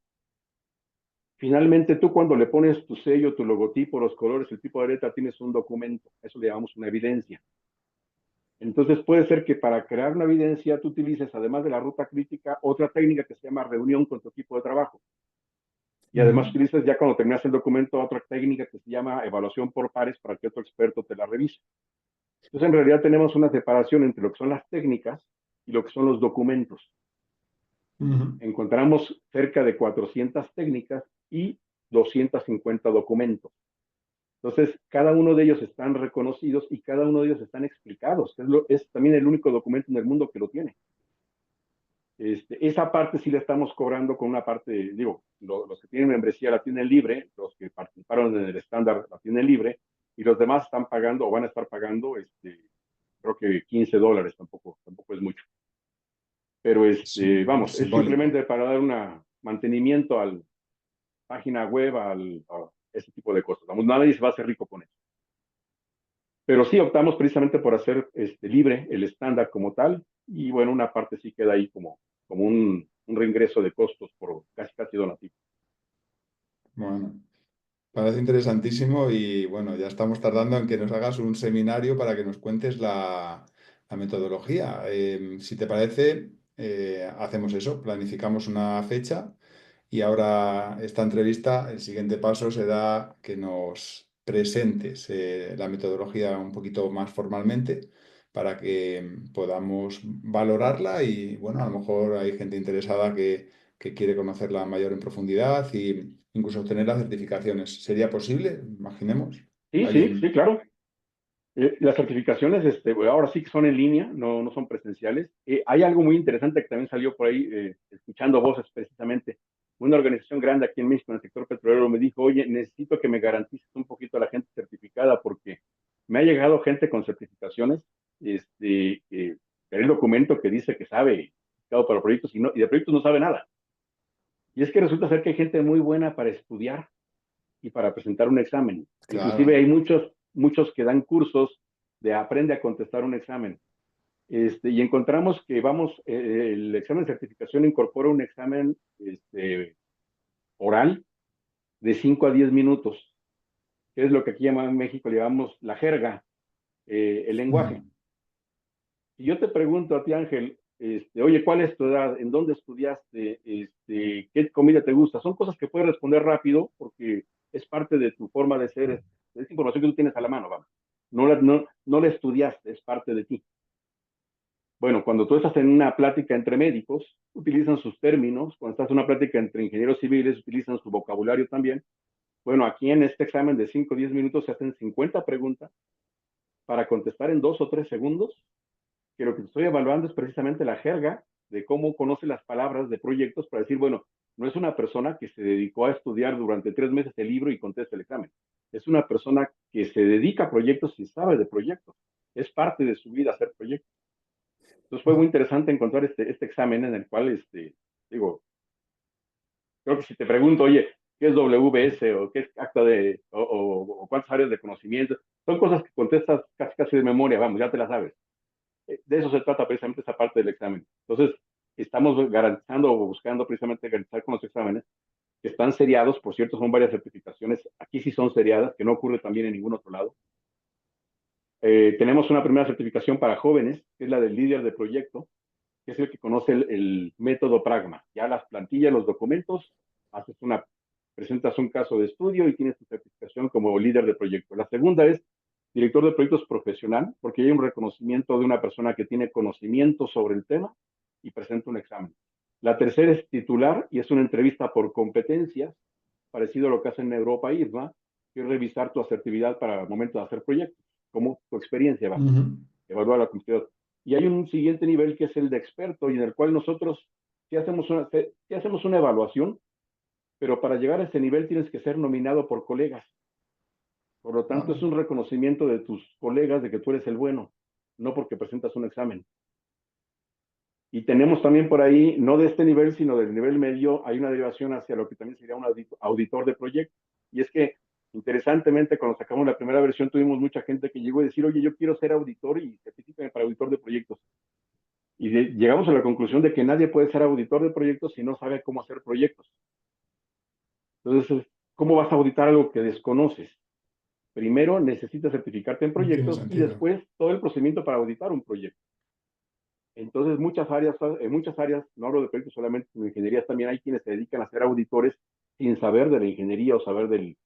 Finalmente, tú cuando le pones tu sello, tu logotipo, los colores, el tipo de letra, tienes un documento. Eso le llamamos una evidencia. Entonces puede ser que para crear una evidencia tú utilices, además de la ruta crítica, otra técnica que se llama reunión con tu equipo de trabajo. Y además Ujú. utilizas, ya cuando terminas el documento, otra técnica que se llama evaluación por pares para que otro experto te la revise. Entonces en realidad tenemos una separación entre lo que son las técnicas y lo que son los documentos. Ujú. Encontramos cerca de 400 técnicas y 250 documentos. Entonces, cada uno de ellos están reconocidos y cada uno de ellos están explicados. Es también el único documento en el mundo que lo tiene. Esa parte sí la estamos cobrando con una parte, digo, los que tienen membresía la tienen libre, los que participaron en el estándar la tienen libre, y los demás están pagando o van a estar pagando, creo que $15, tampoco es mucho. Pero vamos, es Simbólico. simplemente para dar un mantenimiento a la página web, a ese tipo de cosas. Vamos, nadie se va a hacer rico con eso. Pero sí optamos precisamente por hacer libre el estándar como tal, y bueno, una parte sí queda ahí como un reingreso de costos por casi donativo. Bueno, parece interesantísimo y bueno, ya estamos tardando en que nos hagas un seminario para que nos cuentes la metodología. Si te parece, hacemos eso, planificamos una fecha y ahora esta entrevista, el siguiente paso será que nos presentes la metodología un poquito más formalmente para que podamos valorarla y bueno, a lo mejor hay gente interesada que quiere conocerla mayor en profundidad y incluso obtener las certificaciones. ¿Sería posible? Imaginemos. Sí, Hay sí, sí, un... claro. Las certificaciones, bueno, ahora sí que son en línea, no son presenciales. Hay algo muy interesante que también salió por ahí, escuchando voces precisamente. Una organización grande aquí en México, en el sector petrolero, me dijo, oye, necesito que me garantices un poquito a la gente certificada porque me ha llegado gente con certificaciones, el documento que dice que sabe para proyectos y de proyectos no sabe nada. Y es que resulta ser que hay gente muy buena para estudiar y para presentar un examen. Inclusive Claro. hay muchos que dan cursos de aprende a contestar un examen. Y encontramos que el examen de certificación incorpora un examen oral de 5 a 10 minutos, que es lo que aquí en México le llamamos la jerga, el lenguaje. Mm. Si yo te pregunto a ti, Ángel, oye, ¿cuál es tu edad? ¿En dónde estudiaste? ¿Qué comida te gusta? Son cosas que puedes responder rápido porque es parte de tu forma de ser, es información que tú tienes a la mano, vamos. No la estudiaste, es parte de ti. Bueno, cuando tú estás en una plática entre médicos, utilizan sus términos. Cuando estás en una plática entre ingenieros civiles, utilizan su vocabulario también. Bueno, aquí en este examen de 5 o 10 minutos se hacen 50 preguntas para contestar en 2 o 3 segundos, que lo que estoy evaluando es precisamente la jerga de cómo conoce las palabras de proyectos para decir, bueno, no es una persona que se dedicó a estudiar durante 3 meses el libro y contesta el examen. Es una persona que se dedica a proyectos y sabe de proyectos. Es parte de su vida hacer proyectos. Entonces fue muy interesante encontrar este examen en el cual, digo, creo que si te pregunto, oye, ¿qué es WS o qué es acta o cuántas áreas de conocimiento? Son cosas que contestas casi de memoria, vamos, ya te las sabes. De eso se trata precisamente esa parte del examen. Entonces, estamos garantizando o buscando precisamente garantizar con los exámenes que están seriados, por cierto, son varias certificaciones, aquí sí son seriadas, que no ocurre también en ningún otro lado. Tenemos una primera certificación para jóvenes, que es la del líder de proyecto, que es el que conoce el método Pragma. Ya las plantillas, los documentos, presentas un caso de estudio y tienes tu certificación como líder de proyecto. La segunda es director de proyectos profesional, porque hay un reconocimiento de una persona que tiene conocimiento sobre el tema y presenta un examen. La tercera es titular y es una entrevista por competencias, parecido a lo que hacen en Europa IRMA, que es revisar tu asertividad para el momento de hacer proyectos, como tu experiencia va, Ujú. evaluar la competitividad. Y hay un siguiente nivel que es el de experto y en el cual nosotros sí hacemos una evaluación, pero para llegar a ese nivel tienes que ser nominado por colegas. Por lo tanto, Vale. es un reconocimiento de tus colegas de que tú eres el bueno, no porque presentas un examen. Y tenemos también por ahí, no de este nivel, sino del nivel medio, hay una derivación hacia lo que también sería un auditor de proyectos. Y es que, interesantemente, cuando sacamos la primera versión, tuvimos mucha gente que llegó a decir, oye, yo quiero ser auditor y certifícame para auditor de proyectos. Y llegamos a la conclusión de que nadie puede ser auditor de proyectos si no sabe cómo hacer proyectos. Entonces, ¿cómo vas a auditar algo que desconoces? Primero necesitas certificarte en No tiene proyectos y sentido. después todo el procedimiento para auditar un proyecto. Entonces, en muchas áreas, no hablo de proyectos solamente, en ingenierías también hay quienes se dedican a ser auditores sin saber de la ingeniería o saber del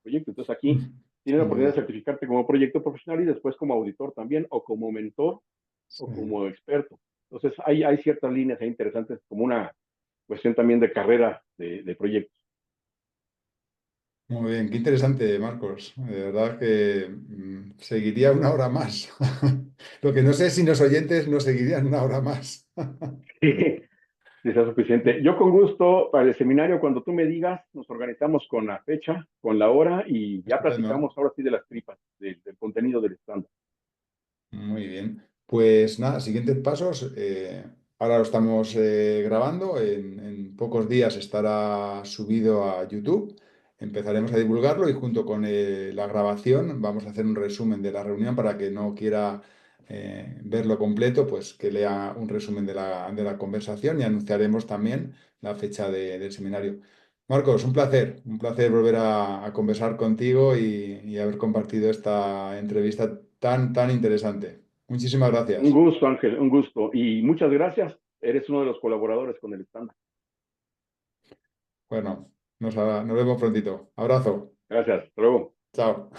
proyecto. Entonces, aquí Mm. tienes la Sin oportunidad de duda. certificarte como proyecto profesional y después como auditor también, o como mentor, o Sí. como experto. Entonces, hay ciertas líneas ahí interesantes, como una cuestión también de carrera de proyectos. Muy bien, qué interesante, Marcos. De verdad que seguiría una hora más. Lo que no sé si los oyentes no seguirían una hora más. Si sea suficiente. Yo con gusto, para el seminario, cuando tú me digas, nos organizamos con la fecha, con la hora y ya Estupendo. platicamos ahora sí de las tripas, del contenido del estándar. Muy bien. Pues nada, siguientes pasos. Ahora lo estamos grabando. En pocos días estará subido a YouTube. Empezaremos a divulgarlo y junto con la grabación vamos a hacer un resumen de la reunión para que no quiera verlo completo, pues que lea un resumen de la conversación y anunciaremos también la fecha del seminario. Marcos, un placer volver a conversar contigo y haber compartido esta entrevista tan interesante. Muchísimas Un gracias. gusto, Ángel, un gusto. Y muchas gracias. Eres uno de los colaboradores con el estándar. Bueno, nos vemos prontito. Abrazo. Gracias. Hasta luego. Chao.